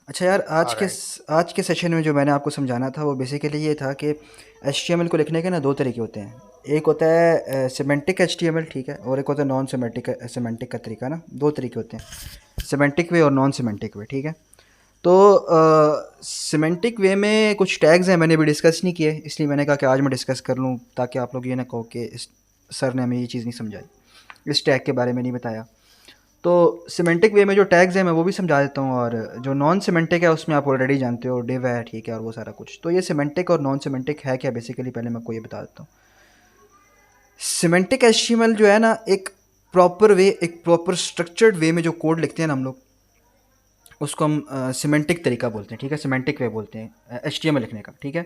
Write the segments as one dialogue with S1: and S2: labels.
S1: अच्छा यार,
S2: राइट।
S1: आज के सेशन में जो मैंने आपको समझाना था वो बेसिकली ये था कि एच को लिखने के ना दो तरीके होते हैं। एक होता है सिमेंटिक एच ठीक है, और एक होता है नॉन सिमेंटिक सिमेंटिक का तरीका ना, दो तरीके होते हैं, सिमेंटिक वे और नॉन सिमेंटिक वे, ठीक है। तो सिमेंटिक वे में कुछ टैग्स हैं, मैंने अभी डिस्कस नहीं किए, इसलिए मैंने कहा कि आज मैं डिस्कस कर लूँ ताकि आप लोग ये ना कहो कि इस सर ने हमें ये चीज़ नहीं समझाई, इस टैग के बारे में नहीं बताया। तो सिमेंटिक वे में जो टैग्स हैं मैं वो भी समझा देता हूँ, और जो नॉन सिमेंटिक है उसमें आप ऑलरेडी जानते हो, डिव है, ठीक है, और वो सारा कुछ। तो ये सिमेंटिक और नॉन सिमेंटिक है क्या बेसिकली, पहले मैं आपको ये बता देता हूँ। सिमेंटिक एचटीएमएल जो है ना, एक प्रॉपर स्ट्रक्चर्ड वे में जो कोड लिखते हैं ना हम लोग, उसको हम सिमेंटिक तरीका बोलते हैं, ठीक है, सिमेंटिक वे बोलते हैं एचटीएमएल लिखने का, ठीक है।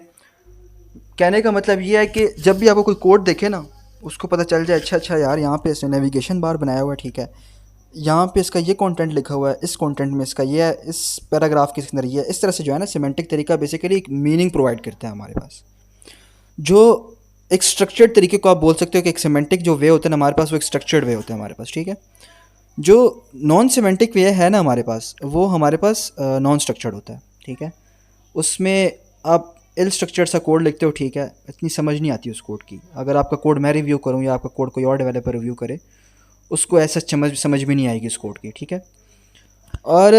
S1: कहने का मतलब ये है कि जब भी आपको कोई कोड देखे ना, उसको पता चल जाए अच्छा अच्छा यार, यहाँ पे इसने नेविगेशन बार बनाया हुआ है, ठीक है, यहाँ पे इसका ये कंटेंट लिखा हुआ है, इस कंटेंट में इसका ये है, इस पैराग्राफ के अंदर ये है। इस तरह से जो है ना, सिमेंटिक तरीका बेसिकली एक मीनिंग प्रोवाइड करता है हमारे पास। जो एक स्ट्रक्चर्ड तरीके को आप बोल सकते हो कि एक सिमेंटिक जो वे होता है ना हमारे पास, वो एक स्ट्रक्चर्ड वे होता है हमारे पास, ठीक है। जो नॉन सिमेंटिक वे है ना हमारे पास, वो हमारे पास नॉन स्ट्रक्चर्ड होता है, ठीक है। उसमें आप इल स्ट्रक्चर्ड सा कोड लिखते हो, ठीक है, इतनी समझ नहीं आती उस कोड की। अगर आपका कोड मैं रिव्यू करूँ या आपका कोड कोई और डेवलपर रिव्यू करे, उसको ऐसा समझ भी नहीं आएगी उस कोड की, ठीक है। और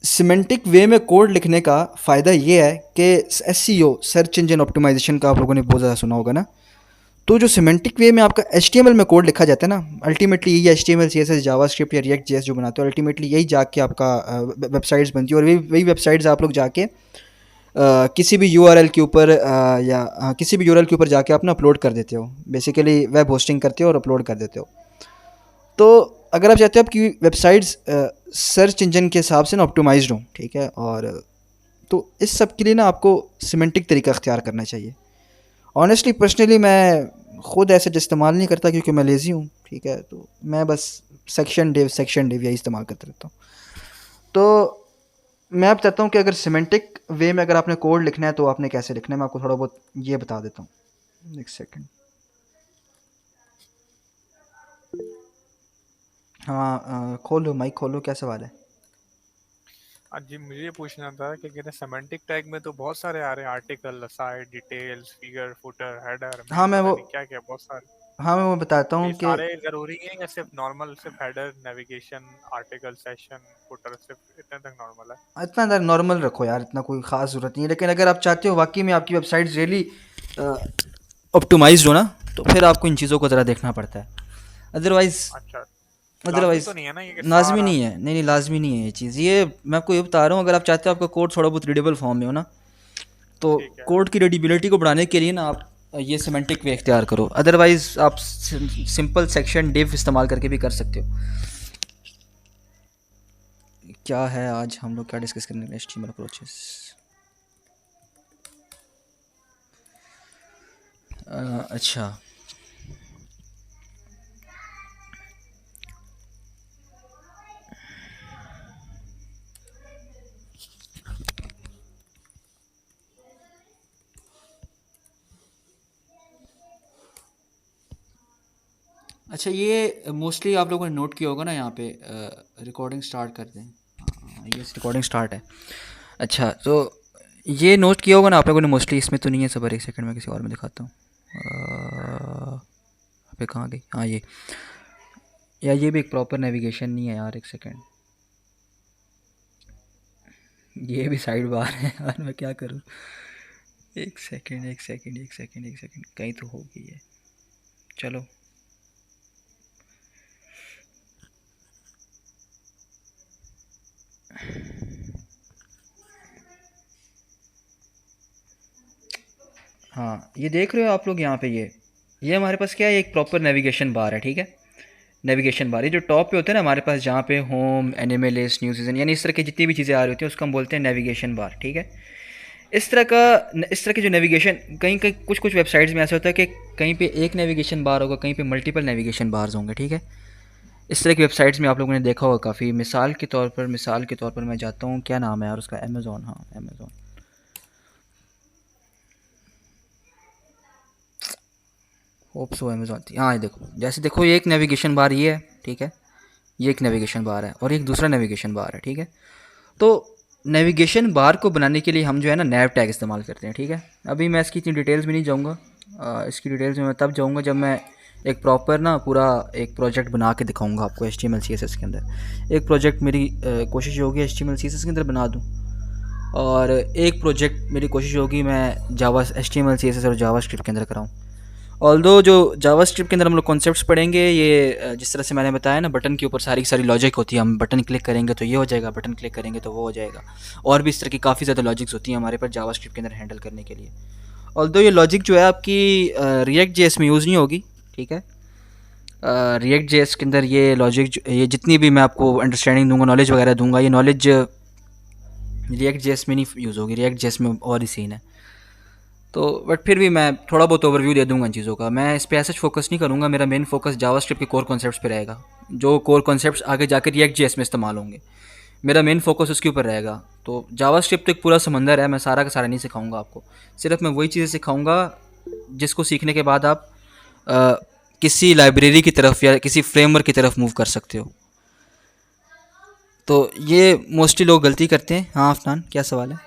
S1: सिमेंटिक वे में कोड लिखने का फ़ायदा ये है कि एसईओ, सर्च इंजन ऑप्टिमाइजेशन का आप लोगों ने बहुत ज़्यादा सुना होगा ना। तो जो सिमेंटिक वे में आपका एचटीएमएल में कोड लिखा जाता है ना, अल्टीमेटली यही एचटीएमएल सीएसएस जावास्क्रिप्ट या रिएक्ट जेएस जो बनाते हो, अल्टीमेटली यही जाके आपका वेबसाइट्स बनती है, और वही वही वेबसाइट्स आप लोग जाके किसी भी यूआरएल के ऊपर किसी भी यूआरएल के ऊपर जाके आप ना अपलोड कर देते हो, बेसिकली वेब होस्टिंग करते हो और अपलोड कर देते हो। तो अगर आप चाहते हो आपकी वेबसाइट्स सर्च इंजन के हिसाब से ना ऑप्टिमाइज्ड हो, ठीक है, और तो इस सब के लिए ना आपको सिमेंटिक तरीका अख्तियार करना चाहिए। ऑनेस्टली पर्सनली मैं खुद ऐसे इस्तेमाल नहीं करता क्योंकि मैं लेज़ी हूँ, ठीक है। तो मैं बस सेक्शन डिव यही इस्तेमाल करता रहता हूँ। तो मैं अब चाहता हूँ कि अगर सिमेंटिक वे में अगर आपने कोड लिखना है तो आपने कैसे लिखना है, मैं आपको थोड़ा बहुत ये बता देता हूँ। एक सेकेंड। हाँ, खोलो माइक खोलो, क्या सवाल है।
S2: आज जी मुझे ये पूछना था कि कहते हैं सेमेंटिक टैग में तो बहुत सारे आ रहे हैं, article, aside, details, figure, footer, header,
S1: हाँ
S2: मेन,
S1: मैं
S2: पता
S1: वो
S2: नहीं क्या क्या बहुत सारे।
S1: हाँ मैं वो बताता
S2: तो
S1: हूँ
S2: ये
S1: कि
S2: सारे जरूरी हैं या सिर्फ नॉर्मल, सिर्फ header, navigation, article, session, footer, सिर्फ इतने तक नॉर्मल है?
S1: इतना ज़्यादा नॉर्मल रखो यार, इतना कोई ख़ास ज़रूरत नहीं है। लेकिन अगर आप चाहते हो वाकई में आपकी वेबसाइट रियली ऑप्टिमाइज्ड हो ना, तो फिर आपको इन चीज़ों को ज़रा देखना पड़ता है। अदरवाइज़
S2: अच्छा। लाजमी
S1: अदरवाइज़
S2: तो नहीं है ना ये कि
S1: लाजमी
S2: सारा?
S1: नहीं है, नहीं नहीं, लाजमी नहीं है ये चीज़। ये मैं आपको ये बता रहा हूँ, अगर आप चाहते हो आपका कोड थोड़ा बहुत रीडेबल फॉर्म में हो ना, तो
S2: ठीक है।
S1: कोड की रीडेबिलिटी को बढ़ाने के लिए ना आप ये सिमेंटिक वे इख्तियार करो। अदरवाइज़ आप सिंपल सेक्शन डिव इस्तेमाल करके भी कर सकते हो। क्या है आज हम लोग क्या डिस्कस करने वाले, एचटीएमएल अप्रोचेस। अच्छा। अच्छा, ये मोस्टली आप लोगों ने नोट किया होगा ना, यहाँ पे रिकॉर्डिंग स्टार्ट कर दें। हाँ, ये रिकॉर्डिंग स्टार्ट है। अच्छा, तो ये नोट किया होगा ना आप लोगों ने मोस्टली, इसमें तो नहीं है, सबर एक सेकंड में किसी और में दिखाता हूँ। पे कहाँ गई, हाँ ये। यार ये भी एक प्रॉपर नेविगेशन नहीं है यार, एक सेकंड। ये भी साइड बार है यार, मैं क्या करूँ। एक सेकंड एक सेकंड एक सेकंड एक सेकंड, कहीं तो होगी ये। चलो। हाँ, ये देख रहे हो आप लोग यहाँ पे, ये हमारे पास क्या है, एक प्रॉपर नेविगेशन बार है, ठीक है। नेविगेशन बार, ये जो टॉप पे होते हैं ना हमारे पास, जहाँ पे home, anime list, new season, यानी इस तरह की जितनी भी चीज़ें आ रही होती हैं उसको हम बोलते हैं नेविगेशन बार, ठीक है। इस तरह के जो नेविगेशन, कहीं कहीं कुछ कुछ वेबसाइट्स में ऐसा होता है कि कहीं पे एक नेविगेशन बार होगा, कहीं पे मल्टीपल नेविगेशन बार्स होंगे, ठीक है। इस तरह की वेबसाइट्स में आप लोगों ने देखा होगा काफ़ी। मिसाल के तौर पर मैं जाता हूँ, क्या नाम है यार उसका, अमेज़ॉन, हाँ अमेज़ॉन। होप सो अमेज़ॉन थी, हाँ ये देखो, जैसे देखो ये एक नेविगेशन बार ये है, ठीक है। ये एक नेविगेशन बार है और एक दूसरा नेविगेशन बार है, ठीक है। तो नेविगेशन बार को बनाने के लिए हम जो है ना नैव टैग इस्तेमाल करते हैं, ठीक है। अभी मैं इसकी इतनी डिटेल्स में नहीं जाऊँगा, इसकी डिटेल्स में मैं तब जाऊँगा जब मैं एक प्रॉपर ना पूरा एक प्रोजेक्ट बना के दिखाऊँगा आपको HTML CSS के अंदर। एक प्रोजेक्ट मेरी कोशिश होगी HTML CSS के अंदर बना दूँ, और एक प्रोजेक्ट मेरी कोशिश होगी मैं जावा HTML CSS और जावास्क्रिप्ट के अंदर कराऊँ। ऑल्दो जो जावास्क्रिप्ट के अंदर हम लोग कॉन्सेप्ट्स पढ़ेंगे, ये जिस तरह से मैंने बताया ना, बटन के ऊपर सारी की सारी लॉजिक होती है। हम बटन क्लिक करेंगे तो ये हो जाएगा, बटन क्लिक करेंगे तो वो हो जाएगा, और भी इस तरह की काफ़ी ज़्यादा लॉजिक्स होती हैं हमारे पास जावास्क्रिप्ट के अंदर हैंडल करने के लिए। ऑल्दो ये लॉजिक जो है आपकी रिएक्ट जेएस में यूज़ नहीं होगी, ठीक है। रिएक्ट जेएस के अंदर ये लॉजिक, ये जितनी भी मैं आपको अंडरस्टैंडिंग दूंगा, नॉलेज वगैरह दूंगा, ये नॉलेज रिएक्ट जेएस में नहीं यूज़ होगी, रिएक्ट जेएस में और ही सीन है। तो बट फिर भी मैं थोड़ा बहुत ओवरव्यू दे दूंगा इन चीज़ों का। मैं इस पे ऐसा फोकस नहीं करूँगा, मेरा मेन फोकस जावास्क्रिप्ट के कोर कॉन्सेप्ट्स पे रहेगा, जो कोर कॉन्सेप्ट्स आगे जाकर रिएक्ट जेएस में इस्तेमाल होंगे। मेरा मेन फोकस उसके ऊपर रहेगा। तो जावास्क्रिप्ट तो एक पूरा समंदर है, मैं सारा का सारा नहीं सिखाऊंगा आपको। सिर्फ मैं वही चीज़ें सिखाऊंगा जिसको सीखने के बाद आप अ, किसी लाइब्रेरी की तरफ या किसी फ्रेमवर्क की तरफ मूव कर सकते हो। तो ये मोस्टली लोग गलती करते हैं। हाँ अफनान, क्या सवाल है?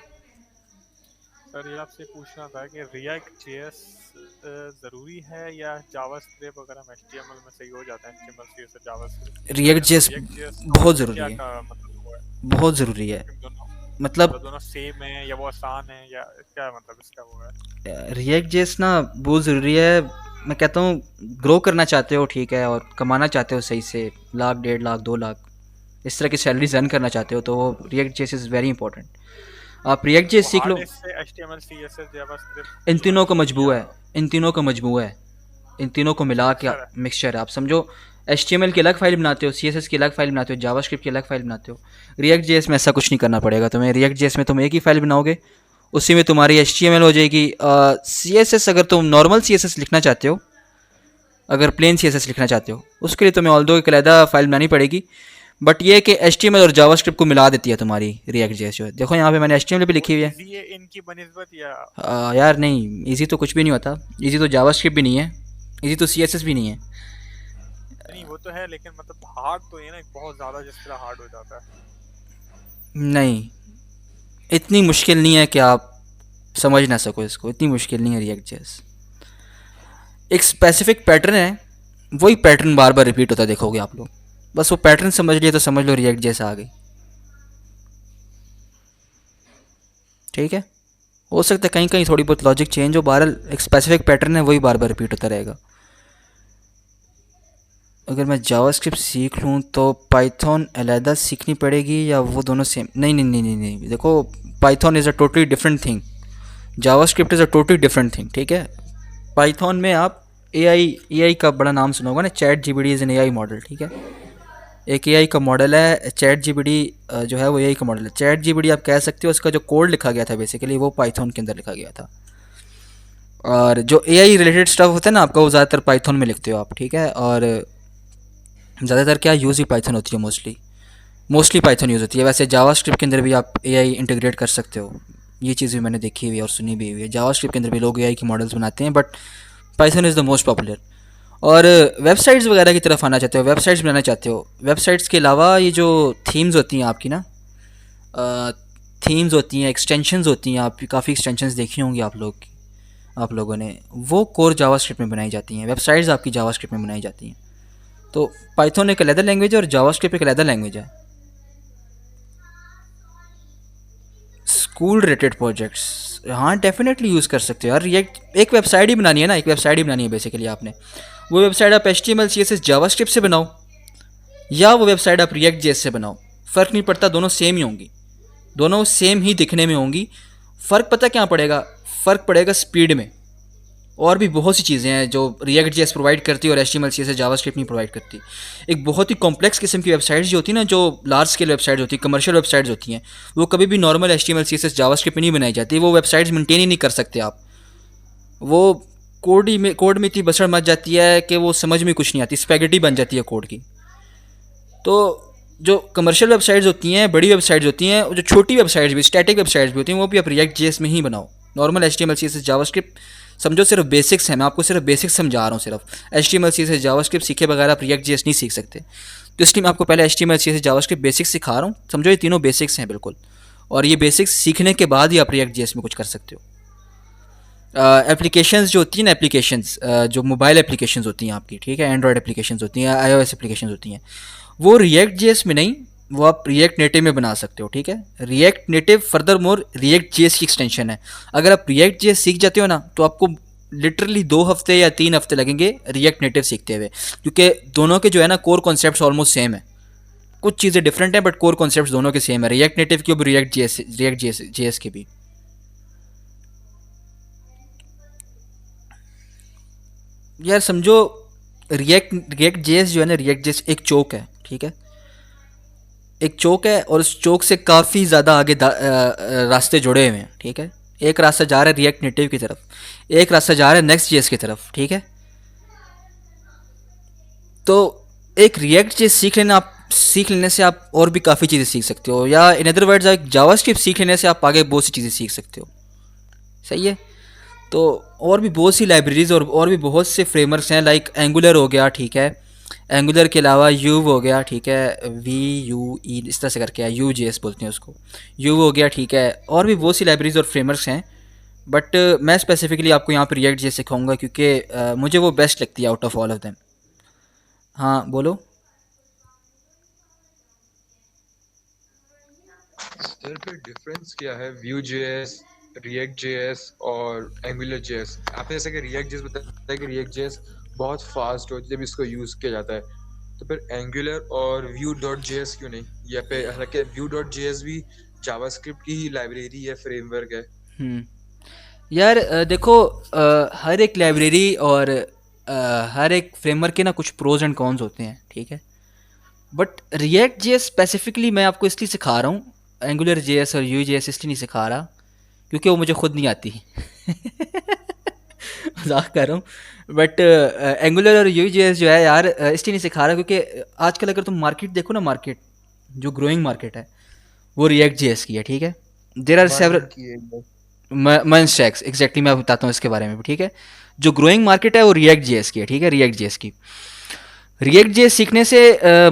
S2: सर ये आपसे पूछना था कि रिएक्ट जेएस जरूरी है या जावास्क्रिप्ट अगर हम एचटीएमएल में सही हो जाता है, एचटीएमएल सीएसएस जावास्क्रिप्ट
S1: रिएक्ट
S2: तो
S1: जेएस
S2: रिएक्ट जेएस का
S1: बहुत ज़रूरी
S2: क्या
S1: है,
S2: का मतलब वो है?
S1: बहुत ज़रूरी है।
S2: इन दोनों
S1: मतलब
S2: मतलब दोनों सेम है या वो आसान है या क्या मतलब इसका वो है?
S1: रिएक्ट जेएस ना बहुत ज़रूरी है। मैं कहता हूँ ग्रो करना चाहते हो, ठीक है, और कमाना चाहते हो सही से, लाख 1.5 लाख 2 लाख इस तरह की सैलरी अर्न करना चाहते हो, तो React JS is very important. आप रिएक्ट जेएस
S2: वो
S1: सीख
S2: हार्ड
S1: लो।
S2: डिस्क से एचटीएमएल सीएसएस
S1: इन
S2: जावास्क्रिप्ट जो
S1: तीनों
S2: है
S1: का
S2: या
S1: मजबूआ है, इन तीनों का मजबूआ है, इन तीनों को मिला के
S2: मिक्सचर है?
S1: मिक्सचर है। आप समझो, HTML की अलग फाइल बनाते हो, CSS की अलग फाइल बनाते हो, जावास्क्रिप्ट की अलग फाइल बनाते हो। रिएक्ट जेएस में ऐसा कुछ नहीं करना पड़ेगा तुम्हें। रिएक्ट जेएस में तुम एक ही फाइल बनाओगे, उसी में तुम्हारी HTML हो जाएगी। CSS अगर तुम नॉर्मल CSS लिखना चाहते हो, अगर प्लेन CSS लिखना चाहते हो, उसके लिए तुम्हें ऑल्दो एक अलहदा फाइल बनानी पड़ेगी। बट ये कि HTML और जावास्क्रिप्ट को मिला देती है तुम्हारी रिएक्ट जेएस। जो है देखो यहाँ पे मैंने HTML भी
S2: वो
S1: लिखी हुई है।
S2: इजी है इनकी बनिस्बत या?
S1: यार नहीं, इजी तो कुछ भी नहीं होता। इजी तो जावास्क्रिप्ट भी नहीं है, इजी तो CSS भी नहीं है।
S2: नहीं वो तो है लेकिन मतलब हार्ड तो ये ना बहुत ज्यादा जिस तरह हार्ड हो जाता है।
S1: नहीं, इतनी मुश्किल नहीं है कि आप समझ ना सको इसको, इतनी मुश्किल नहीं है रिएक्ट जेएस। एक स्पेसिफिक पैटर्न है, वही पैटर्न बार बार रिपीट होता देखोगे आप लोग। बस वो पैटर्न समझ लिए तो समझ लो रिएक्ट जेएस आ गई, ठीक है। हो सकता है कहीं कहीं थोड़ी बहुत लॉजिक चेंज हो, बहरहाल एक स्पेसिफिक पैटर्न है, वही बार बार रिपीट होता रहेगा। अगर मैं जावास्क्रिप्ट सीख लूँ तो पाइथन अलहदा सीखनी पड़ेगी या वो दोनों सेम? नहीं नहीं नहीं नहीं नहीं, देखो, Python is a totally different thing, JavaScript is a totally different thing, ठीक है। पाइथन में आप ए आई का बड़ा नाम सुना होगा ना, chat GPT is an AI model, ठीक है। एक AI का मॉडल है चैट जीपीटी, जो है वो AI का मॉडल है। चैट जीपीटी आप कह सकते हो, उसका जो कोड लिखा गया था बेसिकली वो पाइथन के अंदर लिखा गया था। और जो AI रिलेटेड स्टफ होता है ना आपका, वो ज़्यादातर पाइथन में लिखते हो आप, ठीक है। और ज़्यादातर क्या यूज़ ही पाइथन होती है, मोस्टली मोस्टली पाइथन यूज़ होती है। वैसे जावास्क्रिप्ट के अंदर भी आप AI इंटीग्रेट कर सकते हो, ये चीज़ भी मैंने देखी हुई है और सुनी भी हुई है। जावास्क्रिप्ट के अंदर भी लोग AI की मॉडल्स बनाते हैं, but Python is the most popular. और वेबसाइट्स वगैरह की तरफ आना चाहते हो, वेबसाइट्स बनाना चाहते हो, वेबसाइट्स के अलावा ये जो थीम्स होती हैं आपकी ना, थीम्स होती हैं, एक्सटेंशंस होती हैं, आपकी काफ़ी एक्सटेंशंस देखी होंगी आप लोगों ने, वो कोर जावास्क्रिप्ट में बनाई जाती हैं। वेबसाइट्स आपकी जावास्क्रिप्ट में बनाई जाती हैं। तो पाइथन एक अलग लैंग्वेज है और जावास्क्रिप्ट एक अलग लैंग्वेज है। स्कूल रिलेटेड प्रोजेक्ट्स, हाँ डेफिनेटली यूज़ कर सकते हो यार। रिएक्ट, एक वेबसाइट ही बनानी है ना, एक वेबसाइट ही बनानी है बेसिकली आपने। वो वेबसाइट आप HTML CSS जावास्क्रिप्ट से बनाओ, या वो वेबसाइट आप रिएक्ट जेएस से बनाओ, फ़र्क नहीं पड़ता, दोनों सेम ही होंगी, दोनों सेम ही दिखने में होंगी। फ़र्क पता क्या पड़ेगा? फ़र्क पड़ेगा स्पीड में। और भी बहुत सी चीज़ें हैं जो रिएक्ट जेएस प्रोवाइड करती है और HTML CSS जावास्क्रिप्ट नहीं प्रोवाइड करती। एक बहुत ही कॉम्प्लेक्स किस्म की वेबसाइट्स जो होती है ना, जो लार्ज स्केल वेबसाइट्स होती है, कमर्शियल वेबसाइट्स होती हैं, वो कभी भी नॉर्मल HTML CSS जावास्क्रिप्ट में नहीं बनाई जाती। वो वेबसाइट्स मेंटेन ही नहीं कर सकते आप। वो कोड में इतनी बसड़ मच जाती है कि वो समझ में कुछ नहीं आती, स्पैगेटी बन जाती है कोड की। तो जो कमर्शियल वेबसाइट्स होती हैं, बड़ी वेबसाइट्स होती हैं, जो छोटी वेबसाइट्स भी, स्टैटिक वेबसाइट्स भी होती हैं, वो भी आप रिएक्ट जेएस में ही बनाओ। नॉर्मल HTML CSS जावास्क्रिप्ट समझो, सिर्फ बेसिक्स हैं, मैं आपको सिर्फ बेसिक्स समझा रहा हूँ। सिर्फ HTML CSS जावास्क्रिप्ट सीखे बगैर आप रिएक्ट जेएस नहीं सीख सकते। तो इसलिए मैं आपको पहले HTML CSS जावास्क्रिप्ट बेसिक्स सिखा रहा हूँ, समझो ये तीनों बेसिक्स हैं बिल्कुल। और ये बेसिक्स सीखने के बाद ही आप रिएक्ट जेएस में कुछ कर सकते हो। एप्लीकेशंस जो होती हैं ना, एप्लीकेशंस जो मोबाइल एप्लीकेशंस होती हैं आपकी, ठीक है, एंड्रॉयड एप्लीकेशंस होती हैं, आईओएस एप्लीकेशंस होती हैं, वो रिएक्ट जेएस में नहीं, वो आप रिएक्ट नेटिव में बना सकते हो, ठीक है। React native further more react JS की एक्सटेंशन है। अगर आप रिएक्ट जेएस सीख जाते हो ना, तो आपको लिटरली 2 हफ्ते या 3 हफ्ते लगेंगे रिएक्ट नेटिव सीखते हुए, क्योंकि दोनों के जो है ना कोर कॉन्सेप्ट्स ऑलमोस्ट सेम है। कुछ चीज़ें डिफरेंट हैं बट कोर कॉन्सेप्ट्स दोनों के सेम है, रिएक्ट नेटिव की भी रिएक्ट जेएस की भी। यार समझो, रिएक्ट जेएस जो है ना, रिएक्ट जेएस एक चौक है, ठीक है, एक चौक है, और उस चौक से काफ़ी ज़्यादा आगे रास्ते जुड़े हुए हैं, ठीक है। एक रास्ता जा रहा है रिएक्ट नेटिव की तरफ, एक रास्ता जा रहा है नेक्स्ट जेएस की तरफ, ठीक है। तो एक रिएक्ट जेएस सीख लेने से आप और भी काफ़ी चीज़ें सीख सकते हो, या इन अदर वर्ड्स एक जावास्क्रिप्ट सीख लेने से आप आगे बहुत सी चीज़ें सीख सकते हो, सही है। तो और भी बहुत सी लाइब्रेरीज और भी बहुत से फ्रेमवर्क्स हैं, लाइक एंगुलर हो गया, ठीक है। एंगुलर के अलावा यू हो गया, ठीक है, VUE इस तरह से करके है, UJS बोलते हैं उसको, यू हो गया, ठीक है। और भी बहुत सी लाइब्रेरीज और फ्रेमवर्क्स हैं, बट मैं स्पेसिफिकली आपको यहाँ पर रिएक्ट जेएस सिखाऊंगा, क्योंकि मुझे वो बेस्ट लगती है out of all of them. हाँ बोलो।
S3: सर फिर डिफरेंस क्या है व्यू जेएस, रिएक्ट जेएस और एंगुलर जेएस? आपने जैसे कि रिएक्ट जेएस बताया कि रिएक्ट जेएस बहुत फास्ट होती है जब इसको यूज किया जाता है, तो फिर एंगुलर और व्यू डॉट जेएस क्यों नहीं? या फिर हालांकि व्यू डॉट जेएस भी जावास्क्रिप्ट की ही लाइब्रेरी है, फ्रेमवर्क है।
S1: यार देखो, हर एक लाइब्रेरी और हर एक फ्रेमवर्क के ना कुछ प्रोज एंड कॉन्स होते हैं, ठीक है। बट रिएक्ट जेएस स्पेसिफिकली मैं आपको इसलिए सिखा रहा हूँ, एंगुलर जेएस और यू जेएस इसलिए नहीं सिखा रहा क्योंकि वो मुझे खुद नहीं आती। मजाक कर रहा हूँ, बट एंगुलर और यू जेएस जो है यार, इसलिए नहीं सिखा रहा क्योंकि आजकल अगर तुम मार्केट देखो ना, मार्केट जो ग्रोइंग मार्केट है वो रिएक्ट जेएस की है, ठीक है। देर आर
S3: मन
S1: सेवरल
S3: की है।
S1: मन स्टैक्स, एग्जैक्टली मैं बताता हूँ इसके बारे में भी, ठीक है। जो ग्रोइंग मार्केट है वो रिएक्ट जेएस की है, ठीक है, रिएक्ट जेएस की। रिएक्ट जेएस सीखने से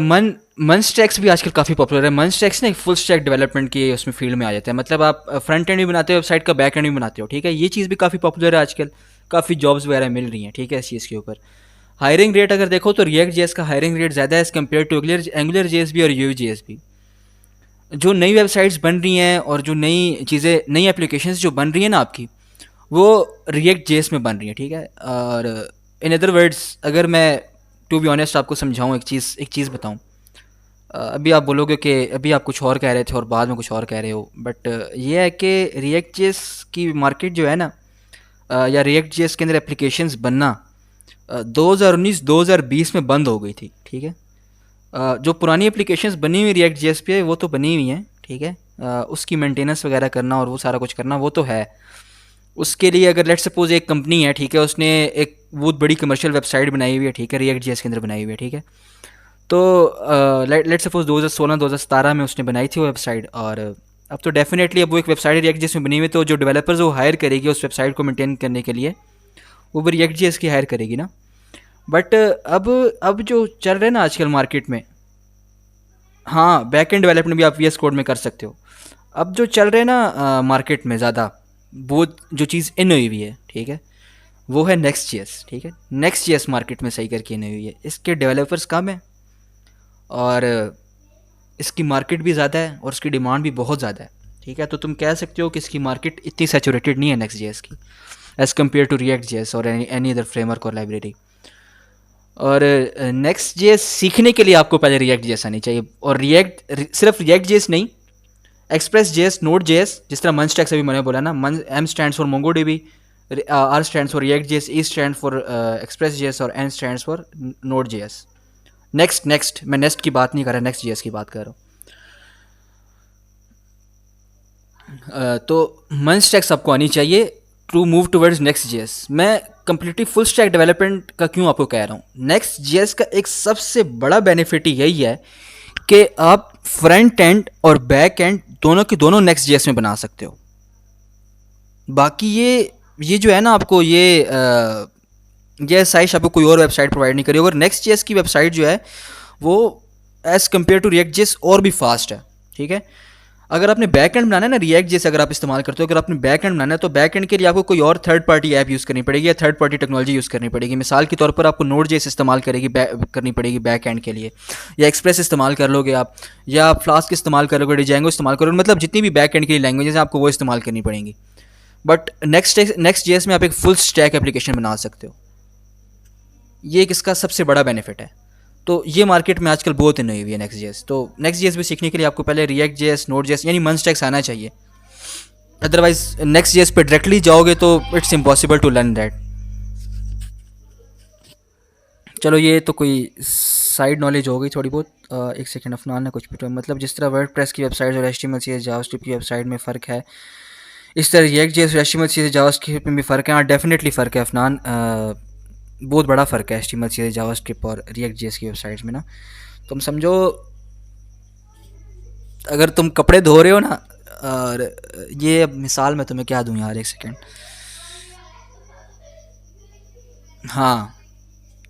S1: मन स्टैक्स भी आजकल काफ़ी पॉपुलर है। मन स्टैक्स ना एक फुल स्टैक डेवलपमेंट की उसमें फील्ड में आ जाता है, मतलब आप फ्रंट एंड भी बनाते हो, वेबसाइट का बैक एंड भी बनाते हो, ठीक है। ये चीज़ भी काफ़ी पॉपुलर है आजकल, काफ़ी जॉब्स वगैरह मिल रही हैं, ठीक है, इस चीज़ के ऊपर। हायरिंग रेट अगर देखो तो रिएक्ट जेएस का हायरिंग रेट ज़्यादा है as compare to Angular JS भी और यू जेएस भी। जो नई वेबसाइट्स बन रही हैं और जो नई चीज़ें, नई एप्लीकेशंस जो बन रही हैं ना आपकी, वो रिएक्ट जेएस में बन रही है, ठीक है। और इन अदर वर्ड्स अगर मैं टू बी ऑनेस्ट आपको समझाऊँ, एक चीज़ बताऊँ, अभी आप बोलोगे कि अभी आप कुछ और कह रहे थे और बाद में कुछ और कह रहे हो, बट ये है कि रिएक्ट जेएस की मार्केट जो है ना, या रिएक्ट जेएस के अंदर एप्लीकेशंस बनना 2019-2020 में बंद हो गई थी, ठीक है। जो पुरानी एप्लीकेशंस बनी हुई रिएक्ट जेएस पे वो तो बनी हुई हैं, ठीक है। उसकी मेंटेनेंस वगैरह करना और वो सारा कुछ करना वो तो है। उसके लिए अगर लेट सपोज एक कंपनी है, ठीक है, उसने एक बहुत बड़ी कमर्शियल वेबसाइट बनाई हुई है, ठीक है, रिएक्ट जेएस के अंदर बनाई हुई है, ठीक है। तो लेट सपोज 2016-2017 में उसने बनाई थी वो वेबसाइट, और अब तो डेफिनेटली अब वो एक वेबसाइट रिएक्ट जेएस में बनी हुई है, तो जो डेवलपर्स वो हायर करेगी उस वेबसाइट को मेंटेन करने के लिए, वो भी रिएक्ट जेएस की हायर करेगी ना। बट अब जो चल रहा है ना आजकल मार्केट में, हाँ, बैक एंड डेवलपमेंट भी आप वीएस कोड में कर सकते हो। अब जो चल रहे हैं ना मार्केट में ज़्यादा, वो जो चीज़ इन हुई हुई है, ठीक है, वो है नेक्स्ट जेएस, ठीक है। नेक्स्ट जेएस मार्केट में सही करके इन हुई है, इसके डेवलपर्स कम हैं, और इसकी मार्केट भी ज़्यादा है और उसकी डिमांड भी बहुत ज़्यादा है, ठीक है। तो तुम कह सकते हो कि इसकी मार्केट इतनी सैचुरेटेड नहीं है नेक्स्ट जेएस की, as compare to React JS और एनी अदर फ्रेमवर्क और लाइब्रेरी। और नेक्स्ट जेएस सीखने के लिए आपको पहले रिएक्ट जेएस आनी चाहिए, और सिर्फ रिएक्ट जेएस नहीं, एक्सप्रेस जेएस, नोड जेएस, जिस तरह मन स्टैक से भी मैंने बोला ना, M stands for Mongo dB, R stands for react JS, E stand for express JS और N stands for node JS. Next मैं नेक्स्ट की बात नहीं कर रहा, नेक्स्ट जेएस की बात कर रहा हूँ। तो मन स्टैक्स आपको आनी चाहिए to move towards Next JS. मैं कंप्लीटली फुल स्टैक डेवलपमेंट का क्यों आपको कह रहा हूँ? नेक्स्ट जेएस का एक सबसे बड़ा बेनिफिट यही है कि आप फ्रंट एंड और बैक एंड दोनों के दोनों नेक्स्ट जेएस में बना सकते हो। बाकी ये जो है ना, आपको ये साइश आपको कोई और वेबसाइट प्रोवाइड नहीं करी। अगर नेक्स्ट जेएस की वेबसाइट जो है वो as compare to React JS और भी फास्ट है, ठीक है। अगर आपने बैक एंड बनाना है ना रिएक्ट जैसे अगर आप इस्तेमाल करते हो, अगर आपने बैक एंड बनाना है तो बैक एंड के लिए आपको कोई और थर्ड पार्टी ऐप यूज़ करनी पड़ेगी या थर्ड पार्टी टेक्नोलॉजी यूज़ करनी पड़ेगी। मिसाल के तौर पर आपको नोड जेएस इस्तेमाल करनी पड़ेगी बैक एंड के लिए, या एक्सप्रेस इस्तेमाल कर लोगे आप, या आप फ्लास्क इस्तेमाल कर लोगे, डिजांगो इस्तेमाल करोगे, मतलब जितनी भी बैक एंड की लैंग्वेजेस हैं आपको वो इस्तेमाल करनी पड़ेंगी। बट नेक्स्ट जेएस में आप एक फुल स्टैक एप्लीकेशन बना सकते हो। ये एक इसका सबसे बड़ा बेनिफिट है। तो ये मार्केट में आजकल बहुत इन हुई है नेक्स्ट जेएस। तो नेक्स्ट जेएस भी सीखने के लिए आपको पहले रिएक्ट जेएस, नोड जेएस यानी मंस्टेक्स आना चाहिए। अदरवाइज नेक्स्ट जेएस पे डायरेक्टली जाओगे तो it's impossible to learn that. चलो ये तो कोई साइड नॉलेज हो गई थोड़ी बहुत। एक सेकेंड, अफनान ने कुछ पूछा, मतलब जिस तरह वर्डप्रेस की वेबसाइट और एचटीएमएल सीएसएस जावास्क्रिप्ट की वेबसाइट में फ़र्क है, इस तरह रिएक्ट जेएस और एचटीएमएल सीएसएस जावास्क्रिप्ट में भी फ़र्क है। हाँ डेफिनेटली फ़र्क है अफनान, बहुत बड़ा फ़र्क है एचटीएमएल सीएसएस जावास्क्रिप्ट और रिएक्ट जेएस की वेबसाइट्स में ना। तुम समझो अगर तुम कपड़े धो रहे हो ना, और ये अब मिसाल मैं तुम्हें क्या दूँ यार, एक सेकेंड। हाँ,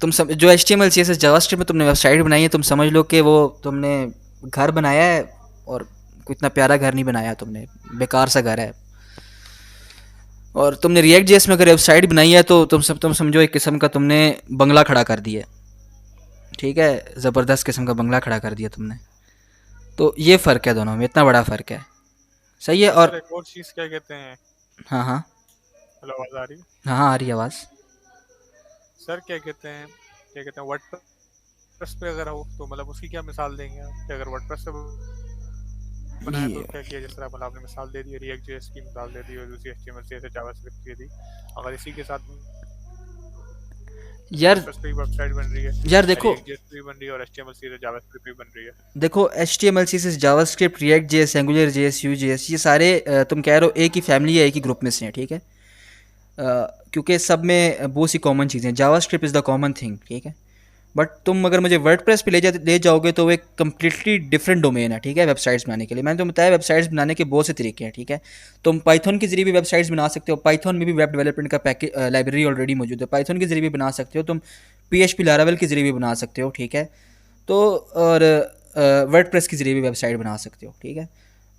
S1: तुम सब जो H T M L C S S JavaScript में तुमने वेबसाइट बनाई है, तुम समझ लो कि वो तुमने घर बनाया है और कोई इतना प्यारा घर नहीं बनाया तुमने, बेकार सा घर है। और तुमने रिएक्ट जेएस में अगर वेबसाइट बनाई है तो तुम समझो एक किस्म का तुमने बंगला खड़ा कर दिया, ठीक है, ज़बरदस्त किस्म का बंगला खड़ा कर दिया तुमने। तो ये फ़र्क है दोनों में, इतना बड़ा फ़र्क है। सही है।
S2: सर
S1: और
S2: एक और चीज़ क्या कहते हैं,
S1: हाँ हाँ
S2: हेलो आवाज़ आ रही है?
S1: हाँ हाँ आ रही है आवाज़।
S2: सर क्या कहते हैं वर्डप्रेस पे अगर हो तो मतलब उसकी क्या मिसाल देंगे आप, कि अगर वर्डप्रेस पे बनाया तो
S1: ये
S2: क्या किया, जिस तरह मतलब आपने मिसाल दे दी, रिएक्ट जेएस की मिसाल दे दी और दूसरी एचटीएमएल सीएसएस जावास्क्रिप्ट की दी, अगर इसी के साथ
S1: यार
S2: वर्डप्रेस पे ही वेबसाइट बन रही है,
S1: यार देखो
S2: रिएक्ट जेएस पे भी बन रही है और एचटीएमएल सीएसएस जावास्क्रिप्ट भी बन रही है।
S1: देखो H T M L C S JavaScript, React JS, Angular JS, Vue JS, ये सारे तुम कह रहे हो एक ही फैमिली है, एक ही ग्रुप में से हैं, ठीक है। क्योंकि सब में बहुत सी कॉमन चीज़ें हैं। JavaScript is the common thing, ठीक है। बट तुम अगर मुझे वर्डप्रेस पे ले जाओगे तो वो एक कम्प्लीटली डिफरेंट डोमेन है, ठीक है। वेबसाइट्स बनाने के लिए मैंने तो बताया वेबसाइट्स बनाने के बहुत से तरीके हैं, ठीक है। तुम पाइथन के जरिए भी वेबसाइट्स बना सकते हो, पाइथन में भी वेब डेवलपमेंट का पैकेज लाइब्रेरी ऑलरेडी मौजूद है, पाइथन के जरिए भी बना सकते हो तुम, PHP लारावेल के जरिए भी बना सकते हो, ठीक है। तो और वर्डप्रेस के जरिए भी वेबसाइट बना सकते हो, ठीक है।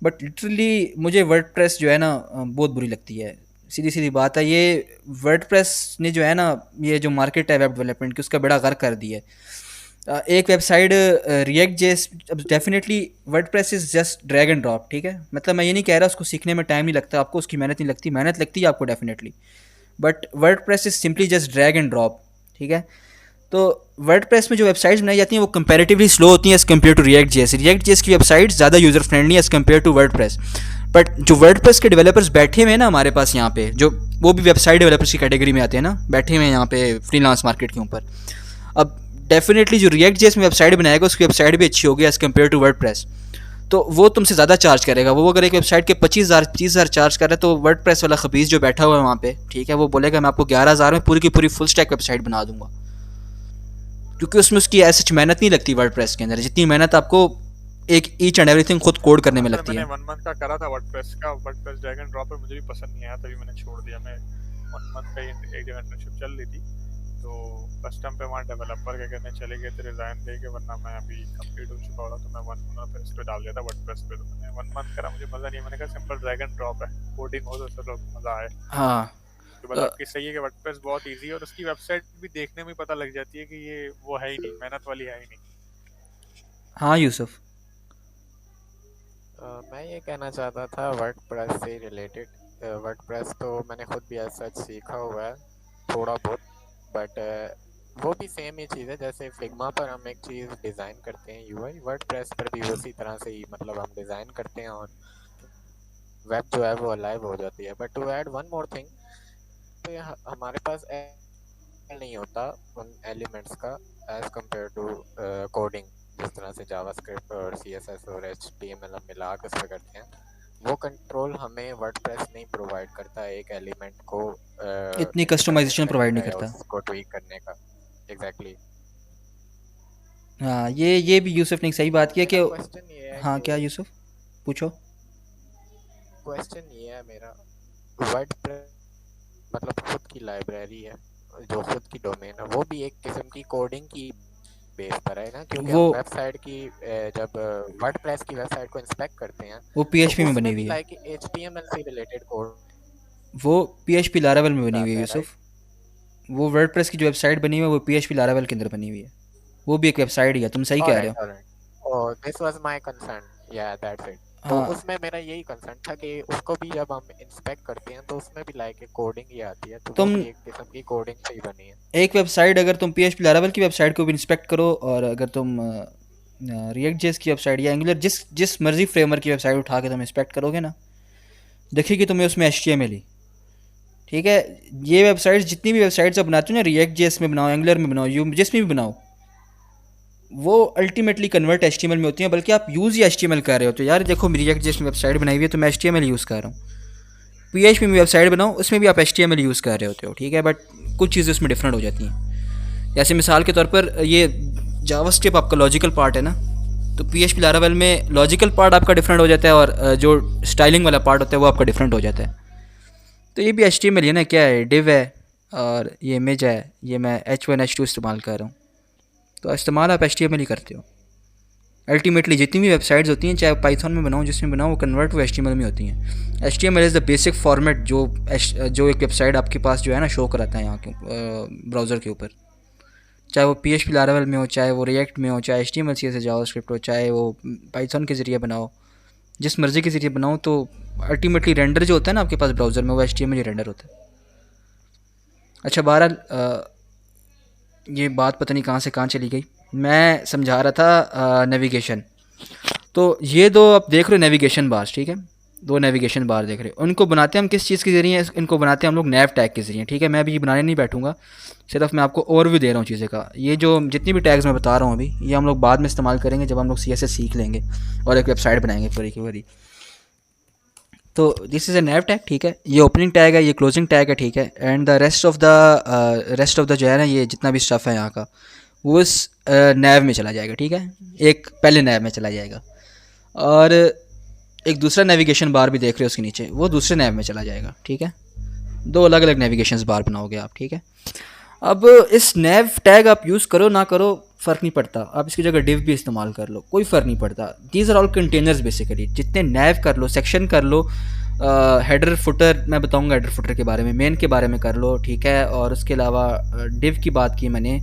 S1: बट लिटरली मुझे वर्डप्रेस जो है ना बहुत बुरी लगती है, सीधी सीधी बात है। ये वर्डप्रेस ने जो है ना, ये जो मार्केट है वेब डेवलपमेंट की, उसका बेड़ा गर्क कर दिया है। एक वेबसाइट रिएक्ट जेएस, अब definitely WordPress is just drag and drop, ठीक है। मतलब मैं ये नहीं कह रहा उसको सीखने में टाइम नहीं लगता आपको, उसकी मेहनत नहीं लगती, मेहनत लगती है आपको definitely, but WordPress is simply just drag and drop, ठीक है। तो वर्डप्रेस में जो वेबसाइट्स बनाई जाती हैं वो कंपैरेटिवली स्लो होती हैं as compare to React JS. React JS की वेबसाइट ज़्यादा user friendly as compare to WordPress. But जो वर्डप्रेस के डेवलपर्स बैठे हुए हैं ना हमारे पास यहाँ पे, जो वो भी वेबसाइट डेवलपर्स की कैटेगरी में आते हैं ना, बैठे हुए हैं यहाँ पे फ्रीलांस मार्केट के ऊपर। अब डेफिनेटली जो रिएक्ट जेएस में वेबसाइट बनाएगा उसकी वेबसाइट भी अच्छी होगी एज़ कम्पेयर टू वर्डप्रेस। तो वो तुमसे ज़्यादा चार्ज करेगा। वो अगर एक वेबसाइट के 25,000 चार्ज कर रहा है तो वर्डप्रेस वाला खबीज़ जो बैठा हुआ है वहाँ पे, ठीक है, वो बोलेगा मैं आपको 11,000 में पूरी की पूरी फुल स्टैक वेबसाइट बना दूंगा, क्योंकि उसमें उसकी ऐसी मेहनत नहीं लगती वर्डप्रेस के अंदर जितनी मेहनत आपको एक ईच एंड एवरीथिंग खुद कोड करने में
S2: सर
S1: लगती
S2: मैंने
S1: है।
S2: 1 मंथ का करा था वर्डप्रेस का, वर्डप्रेस ड्रैग एंड ड्रॉप पे मुझे भी पसंद नहीं आया, तभी मैंने छोड़ दिया। मैं 1 मंथ का एक जगह इंटर्नशिप चल रही थी, तो कस्टम पे वहाँ डेवलपर क्या कहते हैं चले गए थे रिजाइन दे के, वरना मैं अभी कंप्लीट हो चुका होता, तो मैं 1 मंथ फिर इस पे डाल दिया था वर्डप्रेस पे। तो मैंने 1 मंथ करा, मुझे मज़ा नहीं, मैंने कहा सिंपल ड्रैग एंड ड्रॉप है, कोडिंग हो तो चलो मज़ा आए।
S1: हाँ
S2: तो बात आपकी सही है कि वर्डप्रेस बहुत इजी है और उसकी वेबसाइट भी देखने में पता लग जाती है कि ये वो है ही नहीं, मेहनत वाली है ही नहीं।
S1: हाँ यूसुफ।
S4: मैं ये कहना चाहता था वर्डप्रेस से रिलेटेड। वर्डप्रेस तो मैंने खुद भी एज सच सीखा हुआ है थोड़ा बहुत, बट वो भी सेम ही चीज़ है जैसे फिग्मा पर हम एक चीज़ डिज़ाइन करते हैं यूआई, वर्डप्रेस पर भी उसी तरह से ही मतलब हम डिज़ाइन करते हैं और वेब जो है वो अलाइव हो जाती है। But to add one more thing, तो ये हमारे पास नहीं होता उन एलिमेंट्स का एज कम्पेयर टू कोडिंग, जिस तरह से जावास्क्रिप्ट और CSS और HTML हम मिला कर उसमें करते हैं, वो कंट्रोल हमें वर्डप्रेस नहीं प्रोवाइड करता एक एलिमेंट को
S1: इतनी कस्टमाइजेशन प्रोवाइड नहीं करता।
S4: उसको ट्वीक करने का। एग्जैक्टली।
S1: हाँ ये भी यूसुफ ने एक सही बात किया कि
S4: क्वेश्चन ये है
S1: हाँ
S4: कि
S1: क्या यूसुफ पूछो।
S4: क्वेश्चन ये है मेरा, वर्डप्रेस मतलब खुद की लाइब्रेरी है जो खुद की डोमेन है, वो भी एक किस्म की कोडिंग की बेस पर है ना, क्योंकि
S1: वो
S4: हम वेबसाइट की जब वर्डप्रेस की वेबसाइट को इंस्पेक्ट करते हैं
S1: वो
S4: तो
S1: पीएचपी में बनी
S4: उसमें
S1: हुई
S4: भी
S1: है,
S4: लाइक HTML से रिलेटेड कोड
S1: वो पीएचपी लारावेल में बनी हुई है
S4: आता है, राइट?
S1: यूसुफ। वो वर्डप्रेस की जो वेबसाइट बनी हुई है वो पीएचपी लारावेल के अंदर बनी हुई है। वो भी एक वेबसाइट ही है, तुम सही कह रहे हो।
S4: Alright, alright. और दिस वाज माय कंसर्न, या दैट्स इट। तो
S1: हाँ,
S4: उसमें मेरा यही कंसर्न था कि उसको भी जब हम इंस्पेक्ट करते हैं तो उसमें भी लाइक कोडिंग ही आती है, तो वो
S1: तुम
S4: भी एक किस्म की कोडिंग से ही बनी है।
S1: एक वेबसाइट, अगर तुम पीएचपी लारावेल की वेबसाइट को भी इंस्पेक्ट करो, और अगर तुम रिएक्ट जेएस की वेबसाइट या एंगुलर जिस जिस मर्जी फ्रेमवर्क की वेबसाइट उठा के तुम इंस्पेक्ट करोगे ना, देखिए तुम्हें उसमें HTML ही, ठीक है। ये वेबसाइट्स, जितनी भी वेबसाइट्स आप बनाते हो ना, रिएक्ट जेएस में बनाओ, एंगुलर में बनाओ, यू जिसमें भी बनाओ, वो अल्टीमेटली कन्वर्ट HTML में होती हैं। बल्कि आप यूज़ ही HTML कर रहे हो, तो यार देखो मेरी रिएक्ट जेएस में वेबसाइट बनाई हुई है तो मैं HTML यूज़ कर रहा हूँ। PHP में वेबसाइट बनाओ, उसमें भी आप HTML यूज़ कर रहे होते हो, ठीक है। बट कुछ चीज़ें उसमें डिफरेंट हो जाती हैं। जैसे मिसाल के तौर पर ये जावास्क्रिप्ट आपका लॉजिकल पार्ट है ना, तो PHP लारावेल में लॉजिकल पार्ट आपका डिफरेंट हो जाता है, और जो स्टाइलिंग वाला पार्ट होता है वो आपका डिफरेंट हो जाता है। तो ये भी HTML ही है ना, क्या है, डिव है और ये इमेज है, ये मैं H1 H2 इस्तेमाल कर रहा हूँ, तो इस्तेमाल आप HTML ही करते हो। अल्टीमेटली जितनी भी वेबसाइट्स होती हैं, चाहे पाइथन में बनाओ, जिसमें बनाओ, वो कन्वर्ट वो HTML में होती हैं। HTML is the basic format जो एक वेबसाइट आपके पास जो है ना शो कराता है यहाँ के ब्राउज़र के ऊपर, चाहे वो PHP लारावेल में हो, चाहे वो रिएक्ट में हो, चाहे HTML CSS जावास्क्रिप्ट हो, चाहे वो पाइथन के ज़रिए बनाओ, जिस मर्ज़ी के ज़रिए बनाओ, तो अल्टीमेटली रेंडर जो होता है ना आपके पास ब्राउज़र में, वो HTML ही रेंडर होता है। अच्छा, बहरहाल ये बात पता नहीं कहाँ से कहाँ चली गई। मैं समझा रहा था नेविगेशन। तो ये दो आप देख रहे हो नेविगेशन बार्स, ठीक है, दो नेविगेशन बार देख रहे हो। उनको बनाते हैं हम किस चीज़ के ज़रिए? इनको बनाते हैं हम लोग नैव टैग के ज़रिए, ठीक है। मैं अभी ये बनाने नहीं बैठूंगा, सिर्फ मैं आपको ओवरव्यू दे रहा हूँ चीज़ें का। ये जो जितनी भी टैग्स मैं बता रहा हूँ अभी, ये हम लोग बाद में इस्तेमाल करेंगे जब हम लोग CSS सीख लेंगे और एक वेबसाइट बनाएंगे पूरी की पूरी। तो this is a naive tag, ठीक है। ये ओपनिंग टैग है, ये क्लोजिंग टैग है, ठीक है। And the rest of the जो है ना, ये जितना भी स्टफ़ है यहाँ का, वो इस नैव में चला जाएगा, ठीक है। एक पहले नैव में चला जाएगा, और एक दूसरा नेविगेशन बार भी देख रहे हो उसके नीचे, वो दूसरे नैव में चला जाएगा, ठीक है। दो अलग अलग नेविगेशन बार बनाओगे आप, ठीक है। अब इस नैव टैग आप यूज़ करो ना करो फ़र्क नहीं पड़ता, आप इसकी जगह डिव भी इस्तेमाल कर लो, कोई फ़र्क नहीं पड़ता। These are all containers basically. जितने नैव कर लो, सेक्शन कर लो, हेडर फुटर, मैं बताऊंगा हेडर फुटर के बारे में, मेन के बारे में कर लो, ठीक है। और उसके अलावा डिव की बात की मैंने,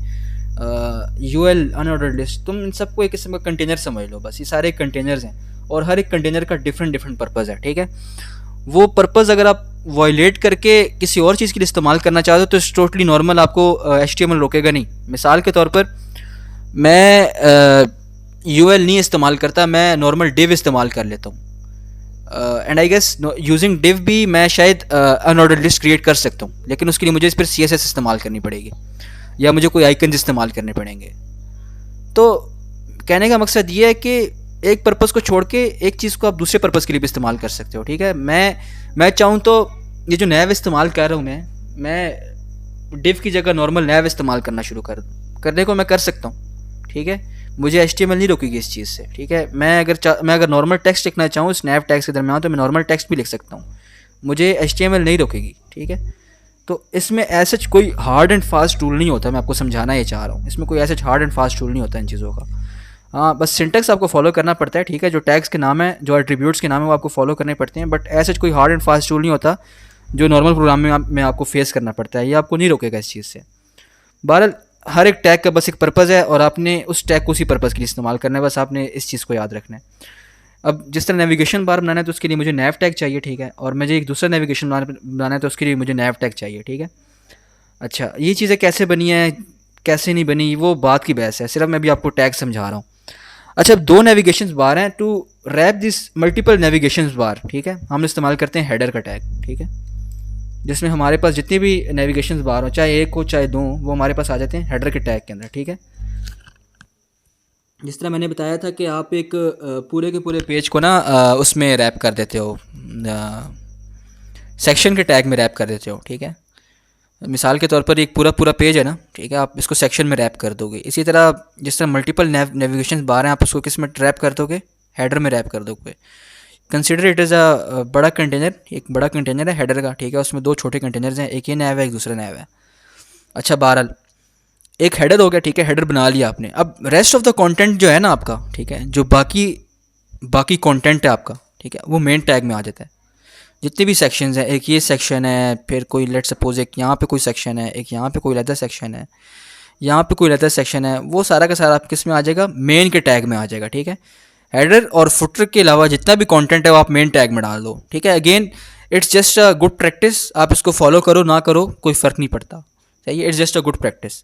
S1: UL अनऑर्डर्ड लिस्ट, तुम इन सबको एक किस्म का कंटेनर समझ लो, बस ये सारे कंटेनर्स हैं, और हर एक कंटेनर का डिफरेंट डिफरेंट पर्पज़ है, ठीक है। वो पर्पज़ अगर आप वायलेट करके किसी और चीज़ के लिए इस्तेमाल करना चाहते हो तो इट्स टोटली नॉर्मल, आपको HTML रोकेगा नहीं। मिसाल के तौर पर मैं UL नहीं इस्तेमाल करता, मैं नॉर्मल डिव इस्तेमाल कर लेता हूँ, and I guess using div भी मैं शायद अनऑर्डर्ड लिस्ट क्रिएट कर सकता हूँ, लेकिन उसके लिए मुझे फिर CSS इस्तेमाल करनी पड़ेगी, या मुझे कोई आइकन इस्तेमाल करने पड़ेंगे। तो कहने का मकसद ये है कि एक पर्पज़ को छोड़ के एक चीज़ को आप दूसरे पर्पज़ के लिए भी इस्तेमाल कर सकते हो, ठीक है। मैं चाहूँ तो ये जो नैव इस्तेमाल कर रहा हूँ मैं डिव की जगह नॉर्मल नैव इस्तेमाल करना शुरू करने को मैं कर सकता हूँ, ठीक है। मुझे HTML नहीं रोकेगी इस चीज़ से, ठीक है। मैं अगर नॉर्मल टेक्स्ट लिखना चाहूँ इस नैव टैग्स के दरमियान, तो मैं नॉर्मल टेक्स्ट भी लिख सकता हूँ, मुझे HTML नहीं रोकेगी, ठीक है। तो इसमें ऐसा कोई हार्ड एंड फास्ट टूल नहीं होता, मैं आपको समझाना ये चाह रहा हूँ। इसमें कोई ऐसा हार्ड एंड फास्ट टूल नहीं होता इन चीज़ों का। हाँ, बस सिंटेक्स आपको फॉलो करना पड़ता है, ठीक है। जो टैग्स के नाम है, जो एट्रीब्यूट्स के नाम है, वो आपको फॉलो करने पड़ते हैं, बट ऐसा कोई हार्ड एंड फास्ट टूल नहीं होता जो नॉर्मल प्रोग्राम में आपको फेस करना पड़ता है। ये आपको नहीं रोकेगा इस चीज़ से। बहरहाल हर एक टैग का बस एक पर्पज़ है, और आपने उस टैग को उसी पर्पज़ के लिए इस्तेमाल करना है, बस आपने इस चीज़ को याद रखना है। अब जिस तरह नेविगेशन बार बनाना है तो उसके लिए मुझे नैव टैग चाहिए, ठीक है, और मुझे एक दूसरा नेविगेशन बार बनाना है तो उसके लिए मुझे नैव टैग चाहिए, ठीक है। अच्छा, ये चीज़ें कैसे बनी है, कैसे नहीं बनी, वो बात की बहस है, सिर्फ मैं भी आपको टैग समझा रहा हूँ। अच्छा, अब दो नेविगेशन बार हैं, to wrap this multiple navigation bar, ठीक है, हम इस्तेमाल करते हैं हेडर का टैग, ठीक है, जिसमें हमारे पास जितनी भी नेविगेशन बार हो, चाहे एक हो चाहे दो, वो हमारे पास आ जाते हैं हेडर के टैग के अंदर, ठीक है। जिस तरह मैंने बताया था कि आप एक पूरे के पूरे पेज को ना उसमें रैप कर देते हो, सेक्शन के टैग में रैप कर देते हो, ठीक है। मिसाल के तौर पर एक पूरा पूरा पेज है ना, ठीक है, आप इसको सेक्शन में रैप कर दोगे। इसी तरह जिस तरह मल्टीपल नेविगेशन बार हैं, आप उसको किस में रैप कर दोगे? हेडर में रैप कर दोगे। कंसिडर इट इज़ अ बड़ा कंटेनर, एक बड़ा कंटेनर है हेडर का, ठीक है, उसमें दो छोटे कंटेनर्स हैं, एक ये नैव है, एक दूसरा नैव है। अच्छा, बहरहाल एक हेडर हो गया, ठीक है, हेडर बना लिया आपने। अब रेस्ट ऑफ द कंटेंट जो है ना आपका, ठीक है, जो बाकी बाकी कंटेंट है आपका, ठीक है, वो मेन टैग में आ जाता है। जितने भी सेक्शंस हैं, एक ये सेक्शन है, फिर कोई लेट सपोज एक यहाँ पे कोई सेक्शन है, एक यहाँ पे कोई लेदर सेक्शन है, यहाँ पे कोई लेदर सेक्शन है, वो सारा का सारा आप किस में आ जाएगा, मेन के टैग में आ जाएगा, ठीक है। हेडर और फुटर के अलावा जितना भी कंटेंट है वो आप मेन टैग में डाल दो, ठीक है। Again it's just a good practice, आप इसको फॉलो करो ना करो कोई फ़र्क नहीं पड़ता, सही है, it's just a good practice.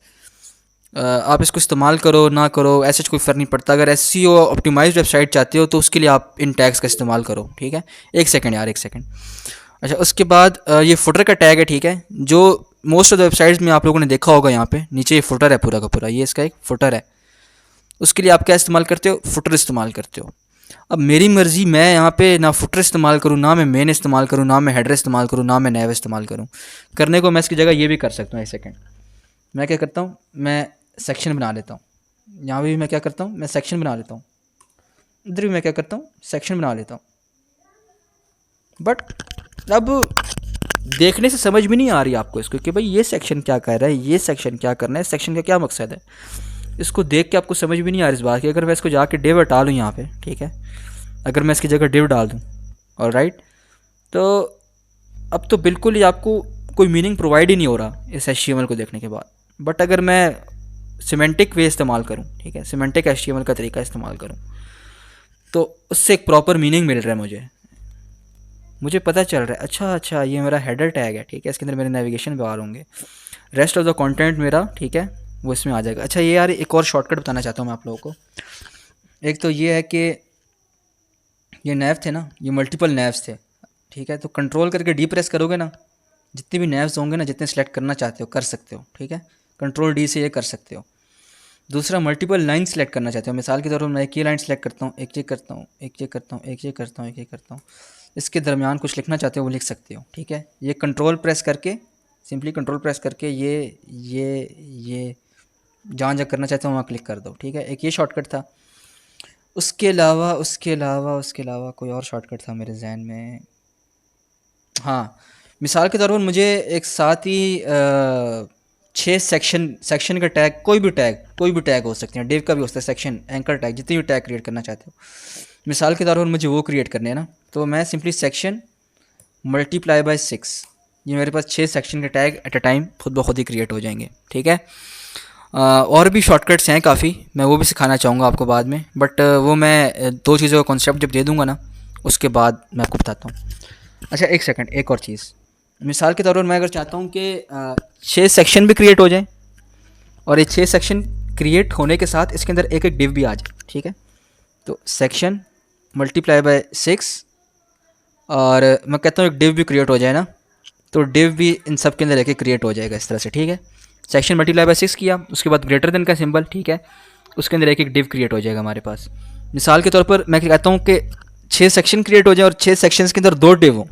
S1: आप इसको इस्तेमाल करो ना करो ऐसे कोई फ़र्क नहीं पड़ता। अगर SEO ऑप्टिमाइज्ड वेबसाइट चाहते हो तो उसके लिए आप इन टैग्स का इस्तेमाल करो, ठीक है। एक सेकंड यार, एक सेकंड। अच्छा, उसके बाद ये फुटर का टैग है, ठीक है, जो मोस्ट ऑफ द वेबसाइट्स में आप लोगों ने देखा होगा, यहाँ पे नीचे ये फुटर है पूरा का पूरा, ये इसका एक फुटर है। उसके लिए आप क्या इस्तेमाल करते हो, फुटर इस्तेमाल करते हो। अब मेरी मर्ज़ी, मैं यहाँ पे ना फुटर इस्तेमाल करूँ, ना मैं मेन इस्तेमाल करूँ, ना मैं हेडर इस्तेमाल करूँ, ना मैं नैव इस्तेमाल करूँ। करने को मैं इसकी जगह ये भी कर सकता हूँ। एक सेकंड, मैं क्या करता हूँ, मैं सेक्शन बना लेता हूँ। यहाँ भी मैं क्या करता हूँ, मैं सेक्शन बना लेता हूँ। इधर भी मैं क्या करता हूँ, सेक्शन बना लेता हूँ। बट अब देखने से समझ में नहीं आ रही आपको इसको कि भाई ये सेक्शन क्या कर रहा है, ये सेक्शन क्या करना है, सेक्शन का क्या मकसद है। इसको देख के आपको समझ भी नहीं आ रही इस बात की। अगर मैं इसको जाके डिव हटा लूँ यहाँ पे, ठीक है, अगर मैं इसकी जगह डिव डाल दूँ, और राइट, तो अब तो बिल्कुल ही आपको कोई मीनिंग प्रोवाइड ही नहीं हो रहा इस HTML को देखने के बाद। बट अगर मैं सिमेंटिक वे इस्तेमाल करूँ, ठीक है, सिमेंटिक HTML का तरीका इस्तेमाल करूँ, तो उससे एक प्रॉपर मीनिंग मिल रहा है मुझे पता चल रहा है। अच्छा अच्छा, ये मेरा हेडर टैग है, ठीक है, इसके अंदर मेरे नेविगेशन बार होंगे, रेस्ट ऑफ द कंटेंट मेरा, ठीक है, वो इसमें आ जाएगा। अच्छा, ये यार एक और शॉर्टकट बताना चाहता हूँ मैं आप लोगों को। एक तो ये है कि ये नैव थे ना, ये मल्टीपल नैव्स थे, ठीक है, तो कंट्रोल करके डी प्रेस करोगे ना, जितने भी नैव्स होंगे ना, जितने सेलेक्ट करना चाहते हो कर सकते हो, ठीक है, कंट्रोल D से ये कर सकते हो। दूसरा, मल्टीपल लाइन सेलेक्ट करना चाहते हो, मिसाल के तौर पर मैं एक ये लाइन सेलेक्ट करता हूँ, एक ये करता हूँ, एक ये करता हूँ, एक ये करता हूँ, एक ये करता हूँ, इसके दरमियान कुछ लिखना चाहते हो वो लिख सकते हो, ठीक है। ये कंट्रोल प्रेस करके, सिंपली कंट्रोल प्रेस करके ये जहाँ जहाँ करना चाहते हो वहाँ क्लिक कर दो, ठीक है। एक ये शॉर्टकट था। उसके अलावा कोई और शॉर्टकट था मेरे जहन में। हाँ, मिसाल के तौर पर मुझे एक साथ ही 6 सेक्शन का टैग, कोई भी टैग हो सकते हैं, डिव का भी हो सकता है, सेक्शन, एंकर टैग, जितने भी टैग क्रिएट करना चाहते हो, मिसाल के तौर पर मुझे वो क्रिएट करने हैं ना, तो मैं सिंपली सेक्शन मल्टीप्लाई बाय 6, ये मेरे पास 6 सेक्शन के टैग एट अ टाइम खुद ब खुद ही क्रिएट हो जाएंगे, ठीक है। और भी शॉर्टकट्स हैं काफ़ी, मैं वो भी सिखाना चाहूँगा आपको बाद में, बट वो मैं 2 चीज़ों का कॉन्सेप्ट जब दे दूँगा ना, उसके बाद मैं आपको बताता हूँ। अच्छा, एक सेकंड, एक और चीज़, मिसाल के तौर पर मैं अगर चाहता हूँ कि 6 सेक्शन भी क्रिएट हो जाएं, और ये 6 सेक्शन क्रिएट होने के साथ इसके अंदर एक एक डिव भी आ जाए, ठीक है, तो सेक्शन मल्टीप्लाई बाय 6, और मैं कहता हूँ एक डिव भी क्रिएट हो जाए ना, तो डिव भी इन सब के अंदर एक एक क्रिएट हो जाएगा इस तरह से, ठीक है। सेक्शन मल्टीप्लाई बाय 6 किया, उसके बाद ग्रेटर देन का सिंबल, ठीक है, उसके अंदर एक एक डिव क्रिएट हो जाएगा हमारे पास। मिसाल के तौर पर मैं कहता हूँ कि 6 सेक्शन क्रिएट हो जाए और 6 सेक्शंस के अंदर 2 डिव हों,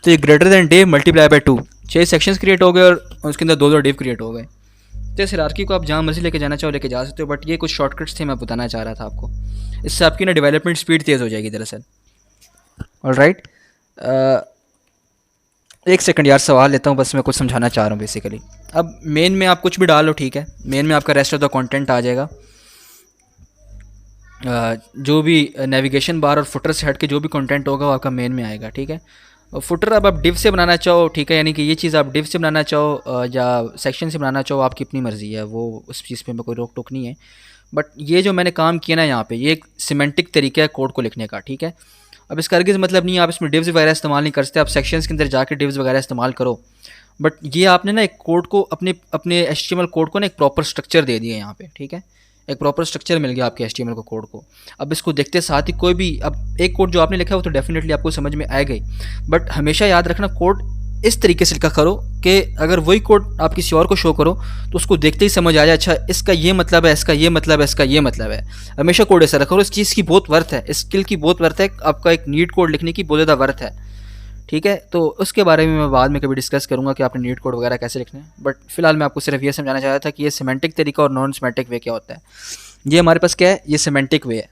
S1: तो ये greater than div multiply by 2, 6 sections create हो गए और उसके अंदर 2 डिव क्रिएट हो गए। तो इस हायरार्की को आप जहाँ मर्जी लेके जाना चाहो लेके जा सकते हो, बट ये कुछ शॉर्टकट्स थे मैं बताना चाह रहा था आपको, इससे आपकी ना डेवलपमेंट स्पीड तेज़ हो जाएगी दरअसल। ऑलराइट, एक सेकंड यार, सवाल लेता हूँ, बस मैं कुछ समझाना चाह रहा हूँ बेसिकली। अब मेन में आप कुछ भी डालो, ठीक है, मेन में आपका रेस्ट ऑफ द कंटेंट आ जाएगा, जो भी नेविगेशन बार और फुटर से हट के जो भी कंटेंट होगा वो आपका मेन में आएगा, ठीक है। फुटर अब आप डिव से बनाना चाहो, ठीक है, यानी कि ये चीज़ आप डिव से बनाना चाहो या सेक्शन से बनाना चाहो, आपकी अपनी मर्ज़ी है, वो उस चीज़ पे कोई रोक टोक नहीं है। बट ये जो मैंने काम किया ना यहाँ पे, ये एक सिमेंटिक तरीका है कोड को लिखने का, ठीक है। अब इसका हरगिज़ मतलब नहीं है आप इसमें डिव्स वगैरह इस्तेमाल नहीं कर सकते, आप सेक्शंस के अंदर जाके डिव्स वगैरह इस्तेमाल करो, बट ये आपने ना एक कोड को अपने HTML कोड को ना एक प्रॉपर स्ट्रक्चर दे दिया यहाँ पे, ठीक है, एक प्रॉपर स्ट्रक्चर मिल गया आपके HTML को कोड को। अब इसको देखते साथ ही कोई भी, अब एक कोड जो आपने लिखा है वो तो डेफिनेटली आपको समझ में आएगा ही, बट हमेशा याद रखना कोड इस तरीके से लिखा करो कि अगर वही कोड आप किसी और को शो करो तो उसको देखते ही समझ आ जाए, अच्छा इसका ये मतलब है, इसका ये मतलब है, इसका ये मतलब है। हमेशा कोड ऐसा रखो, इस चीज़ की बहुत वर्थ है, इस स्किल की बहुत वर्थ है, आपका एक नीट कोड लिखने की बहुत ज़्यादा वर्थ है, ठीक है। तो उसके बारे में मैं बाद में कभी डिस्कस करूँगा कि आपने नीट कोड वगैरह कैसे लिखना है, बट फिलहाल मैं आपको सिर्फ ये समझाना चाह रहा था कि ये सिमेंटिक तरीका और नॉन सिमेंटिक वे क्या होता है। ये हमारे पास क्या है, ये सिमेंटिक वे है,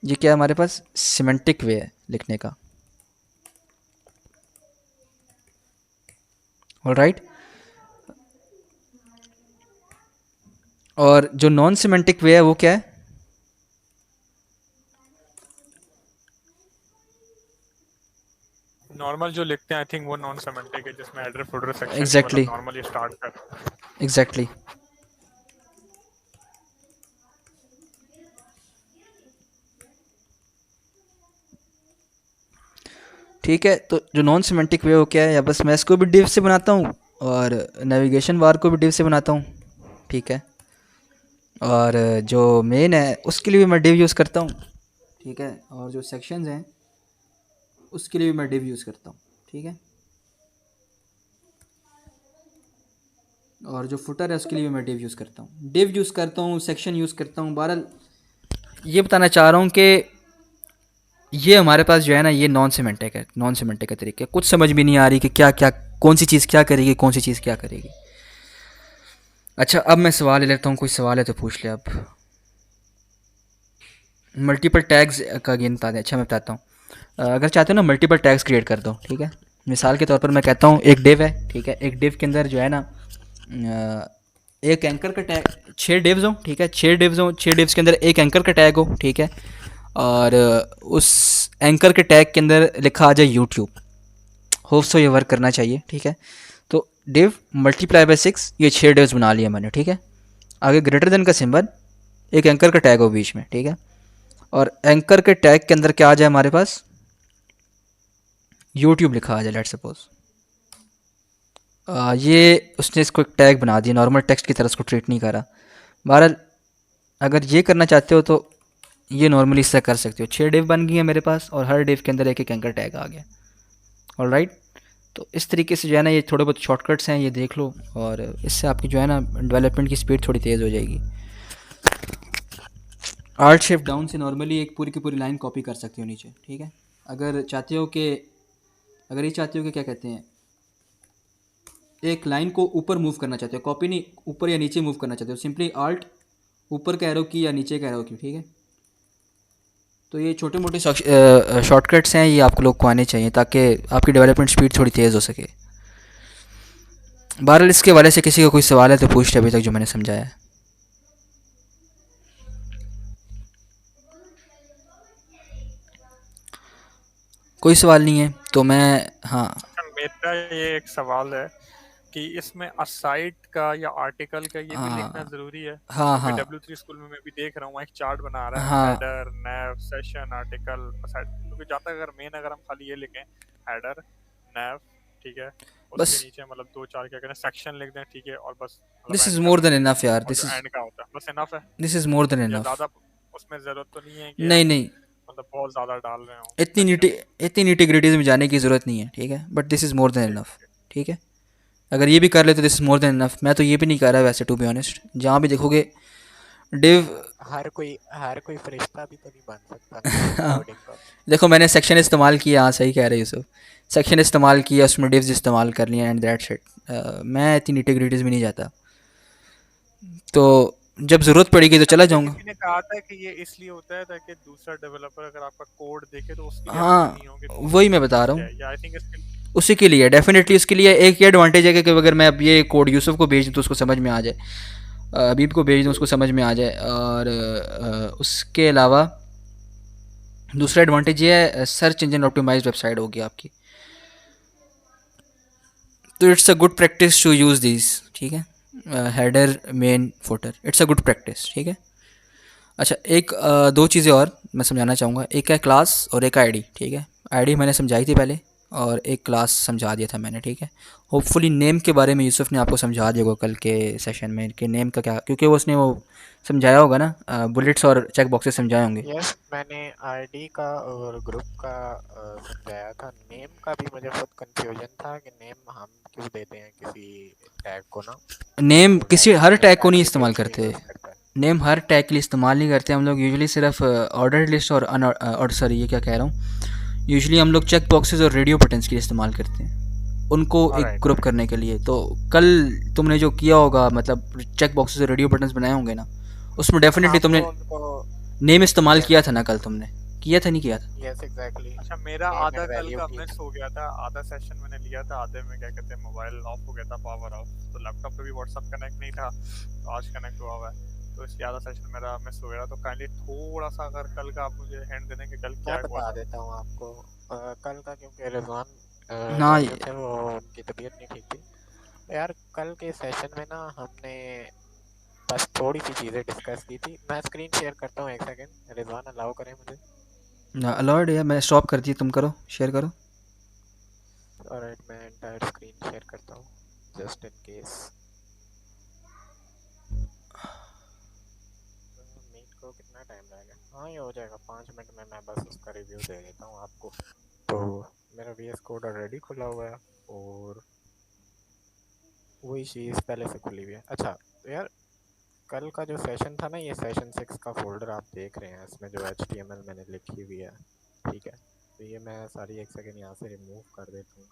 S1: ये क्या है हमारे पास, सिमेंटिक वे है लिखने का। ऑलराइट, और जो नॉन सिमेंटिक वे है वो क्या है?
S2: नॉर्मल जो लिखते हैं आई थिंक वो नॉन सेमेंटिक है, जिसमें हेडर फुटर सेक्शन
S1: एग्जैक्टली,
S2: मतलब नॉर्मली स्टार्ट कर।
S1: एग्जैक्टली। ठीक है, तो जो नॉन सिमेंटिक वे हो क्या है, या बस मैं इसको भी डिव से बनाता हूँ और नेविगेशन बार को भी डिव से बनाता हूँ, ठीक है। और जो मेन है उसके लिए भी मैं डिव यूज़ करता हूँ, ठीक है। और जो सेक्शंस हैं उसके लिए भी मैं डिव यूज़ करता हूँ, ठीक है। और जो फुटर है उसके लिए भी मैं डिव यूज़ करता हूँ, डिव यूज़ करता हूँ, सेक्शन यूज़ करता हूँ। बहरहाल ये बताना चाह रहा हूँ कि ये हमारे पास जो है ना, ये नॉन सिमेंटिक है, नॉन सिमेंटिक का तरीका। कुछ समझ भी नहीं आ रही कि क्या क्या, कौन सी चीज़ क्या करेगी, कौन सी चीज़ क्या करेगी। अच्छा, अब मैं सवाल ले लेता हूँ, कोई सवाल है तो पूछ ले। अब मल्टीपल टैग्स का गेम बता दें। अच्छा, मैं बताता हूँ। अगर चाहते हो ना मल्टीपल टैग्स क्रिएट कर दो, ठीक है। मिसाल के तौर पर मैं कहता हूँ एक डिव है, ठीक है। एक डिव के अंदर जो है ना एक एंकर का टैग, 6 डिव्स हो, ठीक है। 6 डिव्स हो, 6 डिव्स के अंदर एक एंकर का टैग हो, ठीक है। और उस एंकर के टैग के अंदर लिखा आ जाए यूट्यूब। होप सो ये वर्क करना चाहिए, ठीक है। तो डिव मल्टीप्लाई बाय 6, ये 6 डिव्स बना लिया मैंने, ठीक है। आगे ग्रेटर देन का सिंबल, एक एंकर का टैग हो बीच में, ठीक है। और एंकर के टैग के अंदर क्या आ जाए हमारे पास, यूट्यूब लिखा आ जाए, लेट्स सपोज। ये उसने इसको एक टैग बना दिया, नॉर्मल टेक्स्ट की तरह इसको ट्रीट नहीं करा। बहरहाल अगर ये करना चाहते हो तो ये नॉर्मली इससे कर सकते हो। 6 डिव बन गई है मेरे पास और हर डिव के अंदर एक एक एंकर टैग आ गया। ऑलराइट, तो इस तरीके से जो है ना, ये थोड़े बहुत शॉर्टकट्स हैं, ये देख लो और इससे आपकी जो है ना डेवलपमेंट की स्पीड थोड़ी तेज़ हो जाएगी। आर्ट शिफ्ट डाउन से नॉर्मली एक पूरी की पूरी लाइन कॉपी कर सकते हो नीचे, ठीक है। अगर चाहते हो कि, अगर ये चाहते हो कि क्या कहते हैं, एक लाइन को ऊपर मूव करना चाहते हो, कॉपी नहीं, ऊपर या नीचे मूव करना चाहते हो, सिंपली आल्ट ऊपर का एरो की या नीचे का एरो की, ठीक है। तो ये छोटे मोटे शॉर्टकट्स हैं, ये आपको लोग को आने चाहिए ताकि आपकी डेवलपमेंट स्पीड थोड़ी तेज़ हो सके। बहरहाल इसके वाले से किसी का कोई सवाल है तो पूछ ले अभी तक जो मैंने समझाया है। कोई सवाल नहीं है तो मैं, हाँ
S2: अच्छा, मेरा ये एक सवाल है कि इसमें असाइड का या आर्टिकल का ये भी लिखना
S1: हाँ
S2: जरूरी है?
S1: हाँ
S2: क्योंकि
S1: हाँ
S2: W3 स्कूल में मैं भी देख रहा हूँ एक चार्ट बना रहा है,
S1: हाँ
S2: हेडर, नैव, सेशन, आर्टिकल, असाइड। क्योंकि जाता अगर मेन अगर हम खाली ये लिखें हेडर, नैव, ठीक है, उसके
S1: बस
S2: नीचे मतलब 2-4 क्या कहते हैं सेक्शन लिख दें, ठीक है, और बस मतलब
S1: दिस इज़
S2: एंड कर
S1: मोर
S2: दें,
S1: देन इनफ यार,
S2: और जो एंड का होता है बस इनफ है,
S1: दिस इज़ मोर देन
S2: या
S1: इनफ।
S2: ज्यादा उसमें जरूरत तो नहीं है कि
S1: नहीं
S2: हम
S1: नहीं,
S2: मतलब बहुत ज्यादा डाल रहे हो
S1: इतनी नीटी
S2: सेक्शन?
S1: इतनी नीटी ग्रिटीज़ में जाने की ज़रूरत नहीं है, ठीक है। But this is more than
S2: ठीक
S1: इनफ,
S2: ठीक।
S1: ठीक है। अगर ये भी कर ले तो this is more than enough. मैं तो ये भी नहीं कर रहा वैसे, टू बी ऑनेस्ट। जहाँ भी देखोगे डिव
S4: हर कोई फरिश्ता भी तो नहीं बन सकता ना कोडिंग का।
S1: देखो मैंने सेक्शन इस्तेमाल किया, हाँ सही कह रहे हो यूसुफ। सेक्शन इस्तेमाल किया, उसमें डिव्स इस्तेमाल कर लिया एंड दैट्स इट। मैं इतनी नीटी ग्रिटीज़ में नहीं जाता, तो जब ज़रूरत पड़ेगी तो
S2: अच्छा,
S1: चला
S2: मुझे
S1: जाऊँगा।
S2: किसी ने कहा था कि ये इसलिए होता है ताकि दूसरा डेवलपर अगर आपका कोड देखे तो उसके लिए आसानी
S1: हाँ
S2: हो कि कौन
S1: वही
S2: सी
S1: मैं
S2: चीज़
S1: बता रहा
S2: क्या
S1: हूँ,
S2: है, या आई थिंक इसके।
S1: उसी के लिए डेफिनेटली उसके लिए एक ही एडवांटेज है कि अगर मैं अब ये कोड यूसुफ को भेज दूँ तो उसको समझ में आ जाए, अबीब को भेज दूँ उसको समझ में आ जाए। और उसके अलावा दूसरा एडवांटेज ये है, सर्च इंजन ऑप्टिमाइज्ड वेबसाइट होगी आपकी, तो it's a good practice to use this, ठीक है। Header, main, footer, it's a good practice, ठीक है। अच्छा, एक दो चीज़ें और मैं समझाना चाहूँगा। एक है क्लास और एक आईडी, ठीक है। आईडी मैंने समझाई थी पहले और एक क्लास समझा दिया था मैंने, ठीक है। होपफुली नेम के बारे में यूसुफ ने आपको समझा दिया होगा कल के सेशन में कि नेम का क्या, क्योंकि वो उसने वो समझाया होगा ना, बुलेट्स और चेक बॉक्सेस समझाए होंगे।
S4: यस, मैंने आईडी का और ग्रुप का समझाया था। नेम का भी मुझे खुद कंफ्यूजन था कि नेम हम क्यों देते हैं किसी टैग को ना।
S1: नेम
S4: वो
S1: किसी
S4: टैग
S1: हर
S4: हमें
S1: टैग को नहीं इस्तेमाल
S4: एप्लीकेशन
S1: करते,
S4: यूज़ करता है।
S1: नेम हर टैग के लिए इस्तेमाल नहीं करते हम लोग। यूजुअली सिर्फ ऑर्डर लिस्ट और सॉरी ये क्या कह रहा हूँ, यूजुअली हम लोग चेक बॉक्सेस और रेडियो बटन्स के लिए इस्तेमाल करते हैं उनको एक
S4: ऑलराइट,
S1: ग्रुप
S4: ऑलराइट।
S1: करने के लिए। तो कल तुमने जो किया होगा, मतलब चेक बॉक्सेस और रेडियो बटन्स बनाए होंगे ना, उसमें डेफिनेटली
S4: हम
S1: तुमने
S4: उनको
S1: नेम इस्तेमाल
S4: यस
S1: किया था ना कल, तुमने किया था नहीं किया था?
S4: यस एग्जैक्टली
S2: अच्छा, मेरा
S4: नेम
S2: आधा
S4: एंड
S2: कल
S4: वैल्यू
S2: का
S4: की
S2: मिस
S4: थी।
S2: हो गया था, आधा सेशन मैंने लिया था, आधे में क्या कहते हैं मोबाइल ऑफ हो गया था, पावर ऑफ, तो लैपटॉप पे भी व्हाट्सएप कनेक्ट नहीं था, तो आज कनेक्ट हुआ हुआ है। तो इसलिए आधा सेशन मेरा मिस हो गया। तो काइंडली थोड़ा सा अगर कल का आप मुझे हिंट दे दें कि कल
S4: मैं
S2: क्या हुआ
S4: बता
S2: था।
S4: देता हूँ आपको। कल का क्योंकि रिजवान
S1: ना
S4: सर जो थे वो उनकी तबीयत नहीं ठीक थी। तो यार कल के सेशन में ना हमने बस थोड़ी सी चीज़ें डिस्कस की थी। मैं स्क्रीन शेयर करता हूँ, एक सेकंड रिजवान अलाउ करें मुझे।
S1: अलर्ट है, मैं स्टॉप कर दिया, तुम करो, शेयर करो।
S4: ऑलराइट, मैं एंटायर स्क्रीन शेयर करता हूँ जस्ट इन केस। मीट को कितना टाइम लगेगा? हाँ ये हो जाएगा 5 मिनट में। मैं बस उसका रिव्यू दे देता हूँ आपको। तो मेरा VS कोड ऑलरेडी खुला हुआ है और वही चीज़ पहले से खुली हुई है। अच्छा तो यार कल का जो सेशन था ना, ये सेशन 6 का फोल्डर आप देख रहे हैं, इसमें जो HTML मैंने लिखी हुई है, ठीक है। तो ये मैं सारी एक सेकंड यहाँ से रिमूव कर देता हूँ।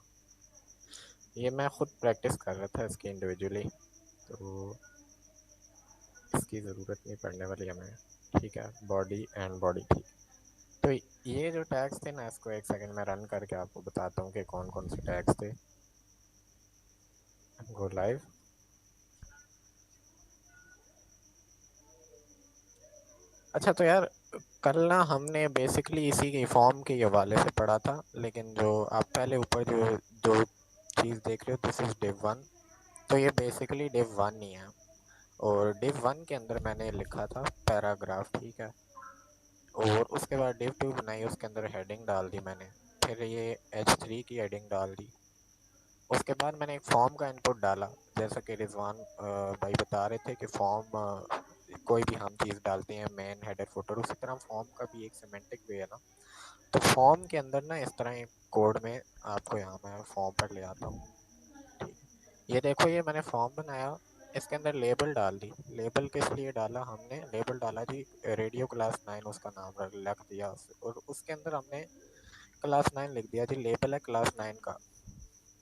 S4: ये मैं खुद प्रैक्टिस कर रहा था इसकी इंडिविजुअली, तो इसकी ज़रूरत नहीं पड़ने वाली हमें, ठीक है। बॉडी एंड बॉडी, ठीक। तो ये जो टैग्स थे ना, इसको एक सेकंड में रन करके आपको बताता हूँ कि कौन कौन से टैग्स थे। Go live. अच्छा तो यार कल ना हमने बेसिकली इसी के फॉर्म के हवाले से पढ़ा था, लेकिन जो आप पहले ऊपर जो चीज़ देख रहे हो, दिस इज़ div 1। तो ये बेसिकली div 1 ही है, और div 1 के अंदर मैंने लिखा था पैराग्राफ, ठीक है। और उसके बाद div 2 बनाई, उसके अंदर हेडिंग डाल दी मैंने। फिर ये H3 की हेडिंग डाल दी। उसके बाद मैंने एक फॉर्म का इनपुट डाला, जैसा कि रिजवान भाई बता रहे थे कि फॉर्म कोई भी हम चीज़ डालते हैं, मेन हेडर फुटर, उसी तरह फॉर्म का भी एक सिमेंटिक वे है ना। तो फॉर्म के अंदर ना इस तरह एक कोड में आपको, यहाँ मैं फॉर्म पर ले आता हूँ, ठीक है। ये देखो, ये मैंने फॉर्म बनाया, इसके अंदर लेबल डाल दी। लेबल किस लिए डाला हमने? लेबल डाला जी रेडियो क्लास 9, उसका नाम रख दिया और उसके अंदर हमने क्लास 9 लिख दिया जी, लेबल है क्लास 9 का।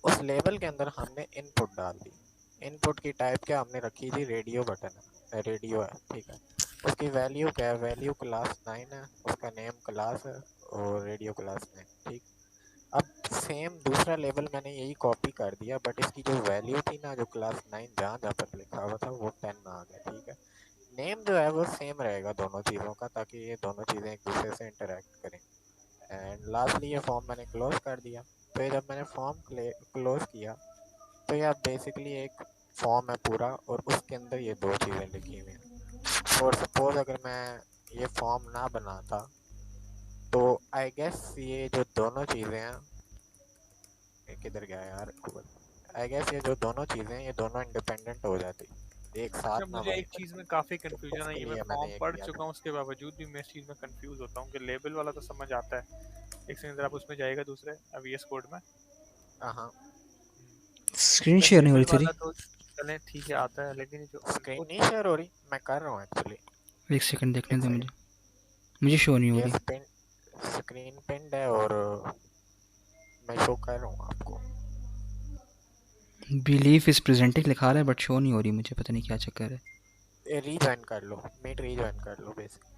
S4: उस लेबल के अंदर हमने इनपुट डाल दी। इनपुट की टाइप क्या हमने रखी थी? रेडियो बटन है, रेडियो है, ठीक है। उसकी वैल्यू क्या है? वैल्यू क्लास 9 है, उसका नेम क्लास है और रेडियो क्लास 9, ठीक। अब सेम दूसरा लेबल मैंने यही कॉपी कर दिया, बट इसकी जो वैल्यू थी ना, जो क्लास 9 जहाँ जहाँ पर लिखा हुआ था, वो 10 आ गया, ठीक है। नेम जो है वो सेम रहेगा दोनों चीज़ों का, ताकि ये दोनों चीज़ें एक दूसरे से इंटरेक्ट करें। एंड लास्टली ये फॉर्म मैंने क्लोज कर दिया। फिर जब मैंने फॉर्म क्लोज किया, तो यह बेसिकली एक फॉर्म है पूरा, और उसके अंदर ये दो चीज़ें लिखी हुई हैं। और सपोज अगर मैं ये फॉर्म ना बनाता, तो आई गेस ये जो दोनों चीज़ें हैं, ये किधर गया यार गूगल, आई गेस ये जो दोनों चीज़ें, ये दोनों इंडिपेंडेंट हो जाती, एक
S2: अच्छा,
S4: साथ ना
S2: मुझे एक
S4: वर्क
S2: चीज़
S4: करती।
S2: में काफ़ी
S4: तो
S2: कन्फ्यूजन है।
S4: इसके
S2: ये मैं
S4: लिए मैंने
S2: फॉर्म
S4: ये
S2: पढ़
S4: किया
S2: चुका
S4: था।
S2: हूँ, उसके बावजूद भी मैं इस चीज़ में कंफ्यूज होता हूँ कि लेबल वाला तो समझ आता है। एक सेकंड आप उसमें जाएगा दूसरे VS कोड में।
S4: हाँ,
S1: स्क्रीन
S2: तो
S1: शेयर नहीं हो
S2: लेबल
S1: रही तेरी।
S2: वाला तो चलें ठीक है, आता है, लेकिन ये जो
S4: स्क्रीन
S2: इनपुट।
S4: नहीं शेयर हो रही, मैं कर रहा हूँ एक्चुअली।
S1: एक सेकंड देखने
S4: एक
S1: दे मुझे,
S4: सेकंड,
S1: मुझे शो नहीं हो
S4: ये
S1: रही।
S4: स्क्रीन पिंड है और मैं शो कर रहा हूँ आपको।
S1: बिलीव इज प्रेजेंटिंग लिखा रहा है बट शो नहीं हो रही मुझे, पता नहीं क्या चक्कर है।
S4: रीज्वाइन कर लो, मीट रीज्वाइन कर लो बेसिक।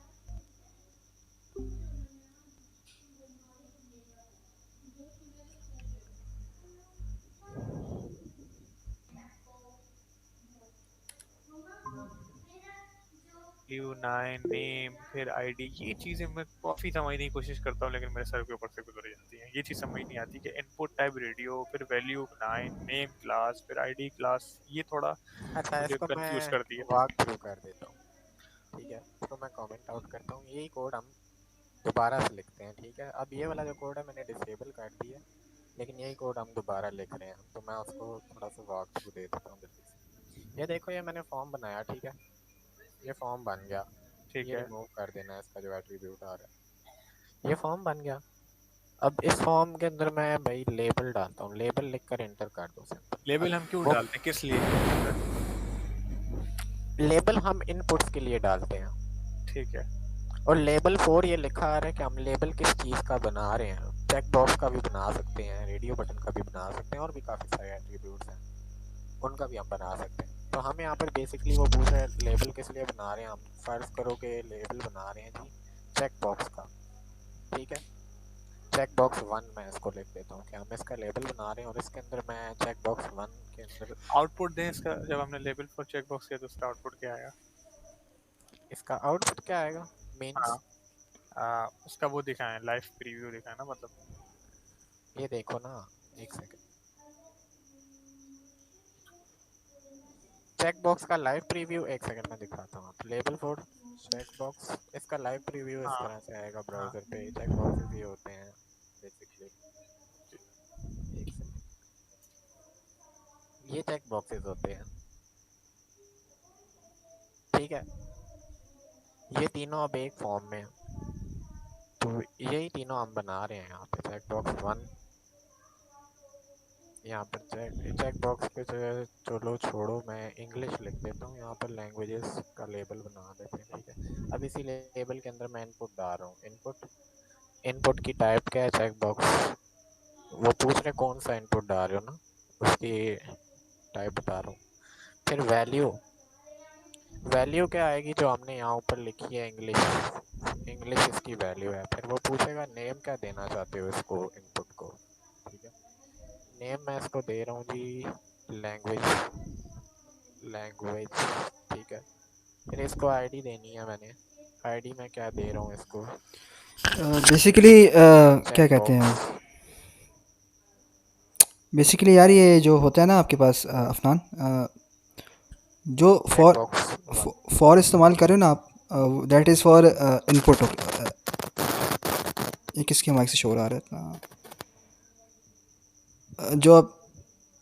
S2: यू 9 नेम फिर आईडी, ये चीज़ें मैं काफ़ी समझने की कोशिश करता हूँ, लेकिन मेरे सर के ऊपर से गुजर जाती हैं। ये चीज़ समझ नहीं आती कि इनपुट टाइप रेडियो, फिर वैल्यू 9, नेम क्लास, फिर आईडी क्लास, ये थोड़ा
S4: अच्छा
S2: मुझे
S4: इसको मैं
S2: कंफ्यूज करती है।
S4: वॉक थ्रू कर देता हूँ, ठीक है। इसको मैं कमेंट आउट करता हूँ, यही कोड हम दोबारा से लिखते हैं, ठीक है। अब ये वाला जो कोड है मैंने डिसेबल कर दिया, लेकिन यही कोड हम दोबारा लिख रहे हैं, तो मैं उसको थोड़ा सा वॉक थ्रू दे देता हूँ जल्दी से। ये देखो, ये मैंने फॉर्म बनाया, ठीक है। ये फॉर्म बन गया।
S2: ठीक
S4: ये
S2: है।
S4: रिमूव कर देना है इसका जो एट्रीब्यूट आ रहा है। ये फॉर्म बन गया। अब इस फॉर्म के अंदर मैं भाई लेबल डालता हूँ, लेबल लिखकर एंटर कर दो सिंपल।
S2: लेबल
S4: अब
S2: हम क्यों
S4: वो
S2: डालते हैं, किस लिए इसके अंदर?
S4: लेबल हम इनपुट्स के लिए डालते हैं,
S2: ठीक है।
S4: और लेबल 4 ये लिखा आ रहा है कि हम लेबल किस चीज़ का बना रहे हैं। चेक बॉक्स का भी बना सकते हैं, रेडियो बटन का भी बना सकते हैं, और भी काफ़ी सारे एट्रीब्यूट्स हैं, उनका भी हम बना सकते हैं। तो हम यहाँ पर बेसिकली वो पूछ रहे हैं लेबल किस लिए बना रहे हैं। हम फर्ज करो कि लेबल बना रहे हैं जी चेक बॉक्स का, ठीक है। चेक बॉक्स 1 मैं इसको लिख देता हूँ कि हम इसका लेबल बना रहे हैं, और इसके अंदर मैं चेक बॉक्स 1 के अंदर
S2: आउटपुट दें इसका, जब हमने लेबल फॉर चेक बॉक्स किया तो उसका आउटपुट क्या आया?
S4: इसका आउटपुट क्या आएगा मीन्स?
S2: उसका वो दिखाएं, लाइव प्रीव्यू दिखाएं ना, मतलब
S4: ये देखो ना, एक सेकंड, चेक बॉक्स का लाइव प्रीव्यू, एक सेकंड में दिखाता हूँ। लेबल फोर चेक बॉक्स, इसका लाइव प्रीव्यू इस
S2: हाँ
S4: तरह से आएगा
S2: हाँ
S4: ब्राउजर पे। चेक बॉक्सेस ये होते हैं बेसिकली, एक सेकंड, ये चेक बॉक्सेस होते हैं, ठीक है। ये तीनों अब एक फॉर्म में हैं, तो यही तीनों हम बना रहे हैं यहाँ पे। चेक बॉक्स वन, यहाँ पर चेक बॉक्स के चलो छोड़ो, मैं इंग्लिश लिख देता हूँ यहाँ पर, लैंग्वेजेस का लेबल बना देते हैं, ठीक है। अब इसी लेबल के अंदर मैं इनपुट डाल रहा हूँ। इनपुट की टाइप क्या है? Check box. वो पूछ रहे कौन सा इनपुट डाल रहे हो ना, उसकी टाइप बता रहा हूँ। फिर वैल्यू क्या आएगी जो हमने यहाँ ऊपर लिखी है, इंग्लिश इसकी वैल्यू है। फिर वो पूछेगा नेम क्या देना चाहते हो इसको, इनपुट को, ठीक है। नेम मैं इसको दे रहा हूँ जी लैंग्वेज, ठीक है। फिर इसको आईडी देनी है मैंने, आईडी में क्या दे रहा हूँ इसको,
S1: बेसिकली क्या
S4: चेक
S1: कहते हैं,
S4: बॉक्स।
S1: बेसिकली यार ये जो होता है ना आपके पास अफनान, जो
S4: चेक बॉक्स
S1: फॉर इस्तेमाल कर रहे हो ना आप, दैट इज़ फॉर इनपुट। ये किसके माइक से शोर आ रहा है इतना? जो आप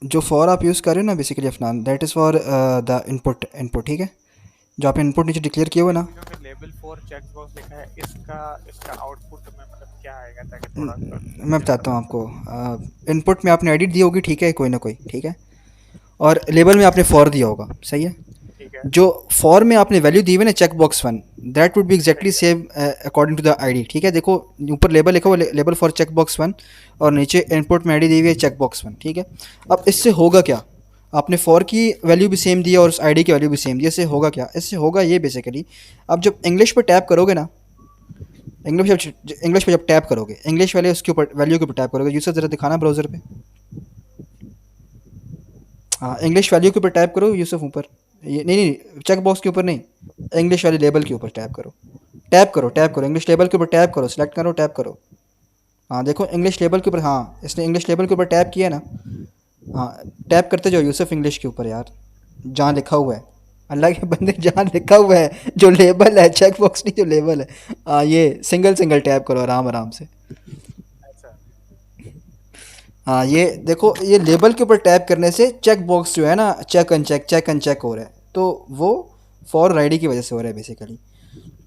S1: जो फॉर आप यूज़ कर रहे हो ना basically Afnan, that is for the input, ठीक है। जो आपने इनपुट नीचे डिक्लेयर किया हुआ ना,
S2: जो में लेबल 4 चेक बॉक्स लिखा है, इसका इसका आउटपुट में मतलब क्या आएगा, ताकि थोड़ा
S1: मैं
S2: क्लियर
S1: बताता
S2: कर
S1: हूँ
S2: पाऊँ।
S1: आपको। इनपुट में आपने एडिट दी होगी, ठीक है, कोई ना कोई, ठीक है। और लेबल में आपने फॉर दिया होगा, सही है।
S2: ठीक है,
S1: जो फॉर में आपने वैल्यू दी हुई है ना check box one, that would be exactly
S2: सही है।
S1: Same according to the ID, ठीक है। देखो ऊपर लेबल लिखा हुआ, label for check box one, और नीचे इनपुट में आईडी दी हुई है चेक बॉक्स वन, ठीक है। अब इससे होगा क्या, आपने फॉर की वैल्यू भी सेम दी है और उस आईडी की वैल्यू भी सेम दी है, इससे होगा क्या, इससे होगा ये बेसिकली, आप जब इंग्लिश पे टैप करोगे ना, इंग्लिश पे जब टैप करोगे, इंग्लिश वाले उसके ऊपर वैल्यू के ऊपर टैप करोगे, यूसर ज़रा दिखाना ब्राउज़र पे। हाँ, इंग्लिश वैल्यू के ऊपर टैप करो यूसुफ, ऊपर। ये नहीं नहीं, चेक बॉक्स के ऊपर नहीं, इंग्लिश वाले लेबल के ऊपर टैप करो। टैप करो इंग्लिश लेबल के ऊपर टैप करो, सेलेक्ट करो, टैप करो। हाँ देखो इंग्लिश लेबल के ऊपर, हाँ इसने इंग्लिश लेबल के ऊपर टैप किया ना। हाँ, टैप करते जाओ यूसुफ इंग्लिश के ऊपर यार, जहाँ लिखा हुआ है, अल्लाह के बंदे जहाँ लिखा हुआ है, जो लेबल है, चेक बॉक्स नहीं जो लेबल है। हाँ, ये सिंगल सिंगल टैप करो आराम आराम से।
S2: अच्छा,
S1: हाँ ये देखो, ये लेबल के ऊपर टैप करने से चेक बॉक्स जो है ना, चेक अनचेक हो रहा है, तो वो फॉर आईडी की वजह से हो रहा है बेसिकली।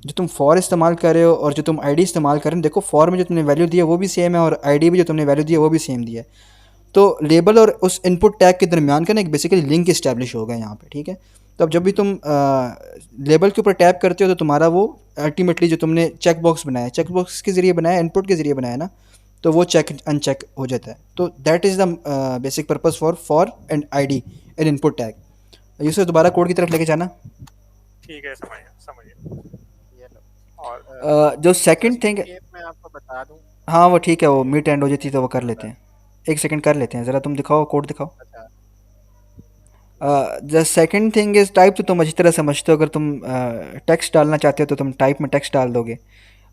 S1: जो तुम फॉर इस्तेमाल कर रहे हो और जो तुम आईडी इस्तेमाल कर रहे हो, देखो फॉर में जो तुमने वैल्यू दी है वो भी सेम है, और आईडी भी जो तुमने वैल्यू दी है वो भी सेम दिया है। तो लेबल और उस इनपुट टैग के दरमियान का ना एक बेसिकली लिंक इस्टेब्लिश हो गया यहाँ पे, ठीक है। तो अब जब भी तुम लेबल के ऊपर टैप करते हो तो तुम्हारा वो अल्टीमेटली जो तुमने चेक बॉक्स बनाया है, चेक बॉक्स के ज़रिए बनाया, इनपुट के ज़रिए बनाया ना, तो वो चेक अनचेक हो जाता है। तो that is the basic purpose for and ID and input tag. Yusuf दोबारा कोड की तरफ लेके जाना।
S2: ठीक है, समझ गया।
S4: ये लो।
S2: और
S1: जो सेकंड थिंग,
S4: केस मैं आपको बता दूं,
S1: हाँ वो ठीक है, वो मीट एंड हो जाती तो वो कर लेते
S4: अच्छा,
S1: हैं। एक सेकंड कर लेते हैं, ज़रा तुम दिखाओ, कोड दिखाओ।
S4: अच्छा,
S1: the second thing is type, तो तुम अच्छी तरह समझते हो। अगर तुम टेक्स्ट डालना चाहते हो तो तुम टाइप में टेक्स्ट डाल दोगे,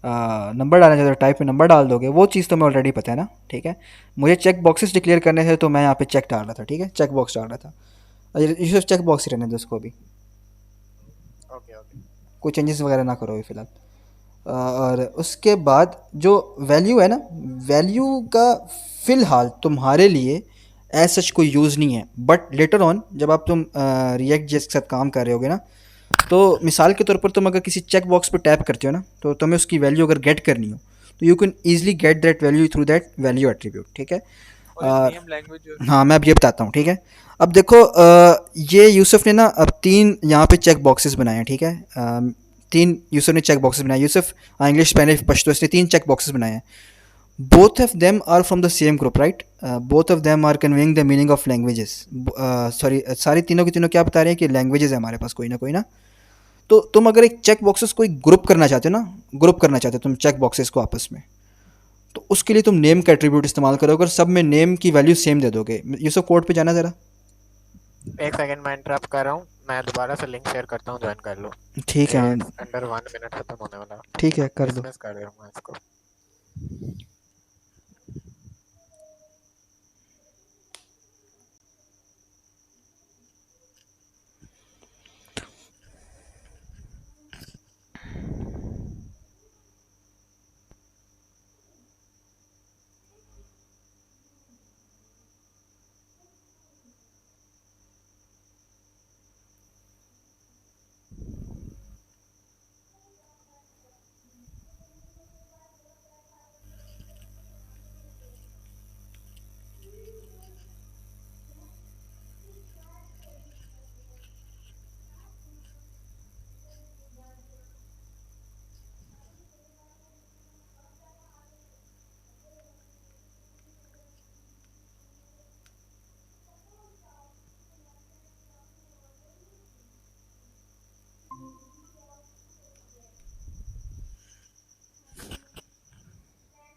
S1: नंबर डालना चाहते हो टाइप में नंबर डाल दोगे, वो चीज़ तो मैं ऑलरेडी पता है ना, ठीक है। मुझे चेक बॉक्सेस डिक्लेयर करने थे तो मैं यहाँ पे चेक डाल रहा था, ठीक है, चेक बॉक्स डाल रहा था। ये सिर्फ चेक बॉक्स ही रहने दो उसको भी,
S4: ओके ओके,
S1: कोई चेंजेस वगैरह ना करो अभी फ़िलहाल। और उसके बाद जो वैल्यू है ना, वैल्यू का फ़िलहाल तुम्हारे लिए एज सच कोई यूज़ नहीं है, बट लेटर ऑन जब आप तुम रिएक्ट जेएस के साथ काम कर रहे होगे ना, तो मिसाल के तौर पर तुम अगर किसी चेक बॉक्स पर टैप करते हो ना, तो तुम्हें उसकी वैल्यू अगर गेट करनी हो तो you can easily get that value through that value attribute, ठीक है।
S2: और ये
S1: और
S2: नेम लैंग्वेज जो
S1: हाँ मैं अब ये बताता हूँ, ठीक है। अब देखो ये यूसुफ ने ना अब 3 यहाँ पे चेक बॉक्सेस बनाए हैं, ठीक है। 3 यूसुफ ने चेक बॉक्सेस बनाए, यूसुफ इंग्लिश स्पेनिश पश्तो, इसने 3 चेक बॉक्सेस बनाए हैं। Both of them are from the same group, right. Both of them are conveying the meaning of languages. Sorry, सारी तीनों की तीनों क्या बता रहे हैं कि लैंग्वेजेस है हमारे पास कोई ना। तो तुम अगर एक चेक बॉक्सेस को ग्रुप करना चाहते हो ना, ग्रुप करना चाहते हो तुम चेक बॉक्सेस को आपस में, तो उसके लिए तुम नेम का एट्रीब्यूट इस्तेमाल करोगे और सब में नेम की वैल्यू सेम दे दोगे। ये सब कोड पे जाना ज़रा,
S4: एक सेकंड मैं इंटरप्ट कर रहा हूँ, मैं दोबारा से लिंक शेयर करता हूँ, ज्वाइन कर लो।
S1: ठीक है हाँ,
S4: अंडर 1 मिनट खत्म होने वाला,
S1: ठीक है कर दो।
S4: डिसमिस कर दूंगा इसको।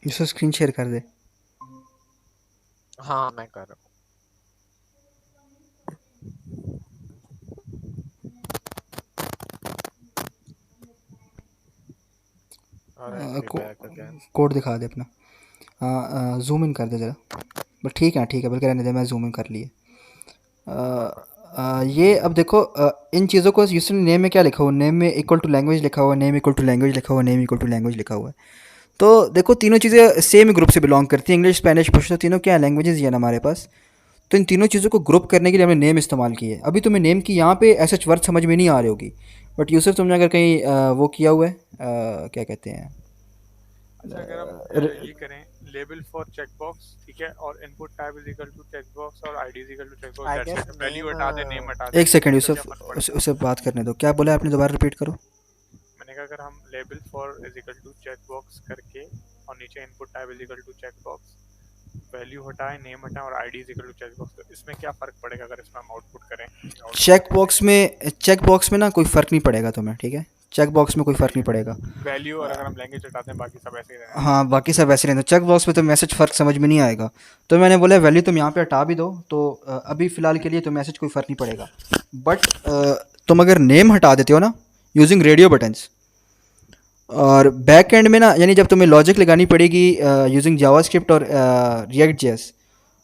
S1: इसको स्क्रीन शेयर कर दे।
S4: हाँ मैं कर रहा हूँ। और बैक अगेन।
S1: कोड दिखा दे अपना। हाँ जूम इन कर दे ज़रा, बस ठीक है बल्कि रहने दे, मैं जूम इन कर लिए। ये अब देखो इन चीज़ों को यूजर नेम में क्या लिखा हुआ, नेम में इक्वल टू लैंग्वेज लिखा हुआ, नेम इक्वल टू लैंग्वेज लिखा हुआ, नेम इक्वल टू लैंग्वेज लिखा हुआ है। तो देखो तीनों चीज़ें सेम ग्रुप से बिलोंग करती हैं, इंग्लिश स्पेनिश पश्तो, तीनों क्या लैंग्वेजेस ही है ना हमारे पास। तो इन तीनों चीज़ों को ग्रुप करने के लिए हमने नेम इस्तेमाल किए। अभी तुम्हें नेम की यहाँ पे ऐसे वर्ड समझ में नहीं आ रही होगी, बट यूसुफ तुमने अगर कहीं वो किया हुआ है क्या कहते हैं
S2: अच्छा अगर हम ये करें लेबल फॉर चेकबॉक्स, ठीक है, और input type is equal to checkbox और ID is equal to checkbox,
S4: I
S2: that's
S4: guess
S2: it, value
S4: name.
S2: हटा दे, नेम हटा दे,
S1: एक सेकंड
S2: इसका क्या
S1: यूसुफ,
S2: फर्क पड़ता है?
S1: उसे बात करने दो। क्या बोला आपने, दोबारा रिपीट करो।
S2: मैंने कहा अगर हम label for is equal to checkbox करके और नीचे input type is equal to checkbox, value हटाएं, नेम हटाएं और ID is equal to checkbox, तो इसमें क्या फर्क पड़ेगा अगर इसमें हम आउटपुट करें?
S1: चेक बॉक्स में ना कोई फ़र्क नहीं पड़ेगा तुम्हें, ठीक है। चेक बॉक्स में कोई फ़र्क नहीं पड़ेगा।
S2: वैल्यू और अगर हम लैंग्वेज हटाते हैं बाकी सब ऐसे ही रहेगा।
S1: हाँ बाकी सब वैसे रहते, चेक बॉक्स में तो मैसेज फ़र्क समझ में नहीं आएगा। तो मैंने बोला वैल्यू तुम यहाँ पे हटा भी दो तो अभी फ़िलहाल के लिए तो मैसेज कोई फ़र्क नहीं पड़ेगा। बट तुम अगर नेम हटा देते हो ना यूजिंग रेडियो बटन्स, और बैक एंड में ना यानी जब तुम्हें लॉजिक लगानी पड़ेगी यूजिंग जावास्क्रिप्ट और रिएक्ट जेएस,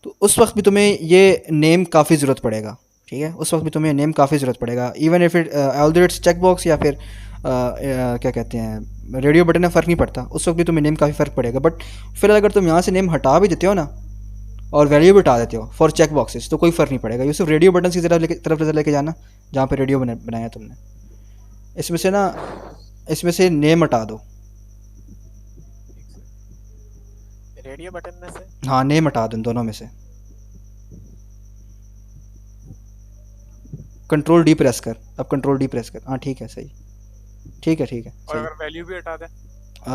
S1: तो उस वक्त भी तुम्हें ये नेम काफ़ी ज़रूरत पड़ेगा, ठीक है। उस वक्त भी तुम्हें नेम काफ़ी ज़रूरत पड़ेगा, even if it although it's check box या फिर क्या कहते हैं रेडियो बटन में फ़र्क नहीं पड़ता, उस वक्त भी तुम्हें नेम काफ़ी फ़र्क पड़ेगा। बट फिर अगर तुम यहाँ से नेम हटा भी देते हो ना और वैल्यू भी हटा देते हो फॉर चेक बॉक्सेस, तो कोई फ़र्क नहीं पड़ेगा। ये सिर्फ रेडियो बटन की तरफ नज़र लेके जाना जहाँ पर रेडियो बनाया तुमने, इसमें से नेम हटा दो।
S4: रेडियो बटन में से
S1: हाँ नेम हटा दो इन दोनों में से, कंट्रोल डी प्रेस कर, अब कंट्रोल डी प्रेस कर, हाँ ठीक है सही, ठीक है
S2: और
S1: सही।
S2: अगर वैल्यू भी हटा दें?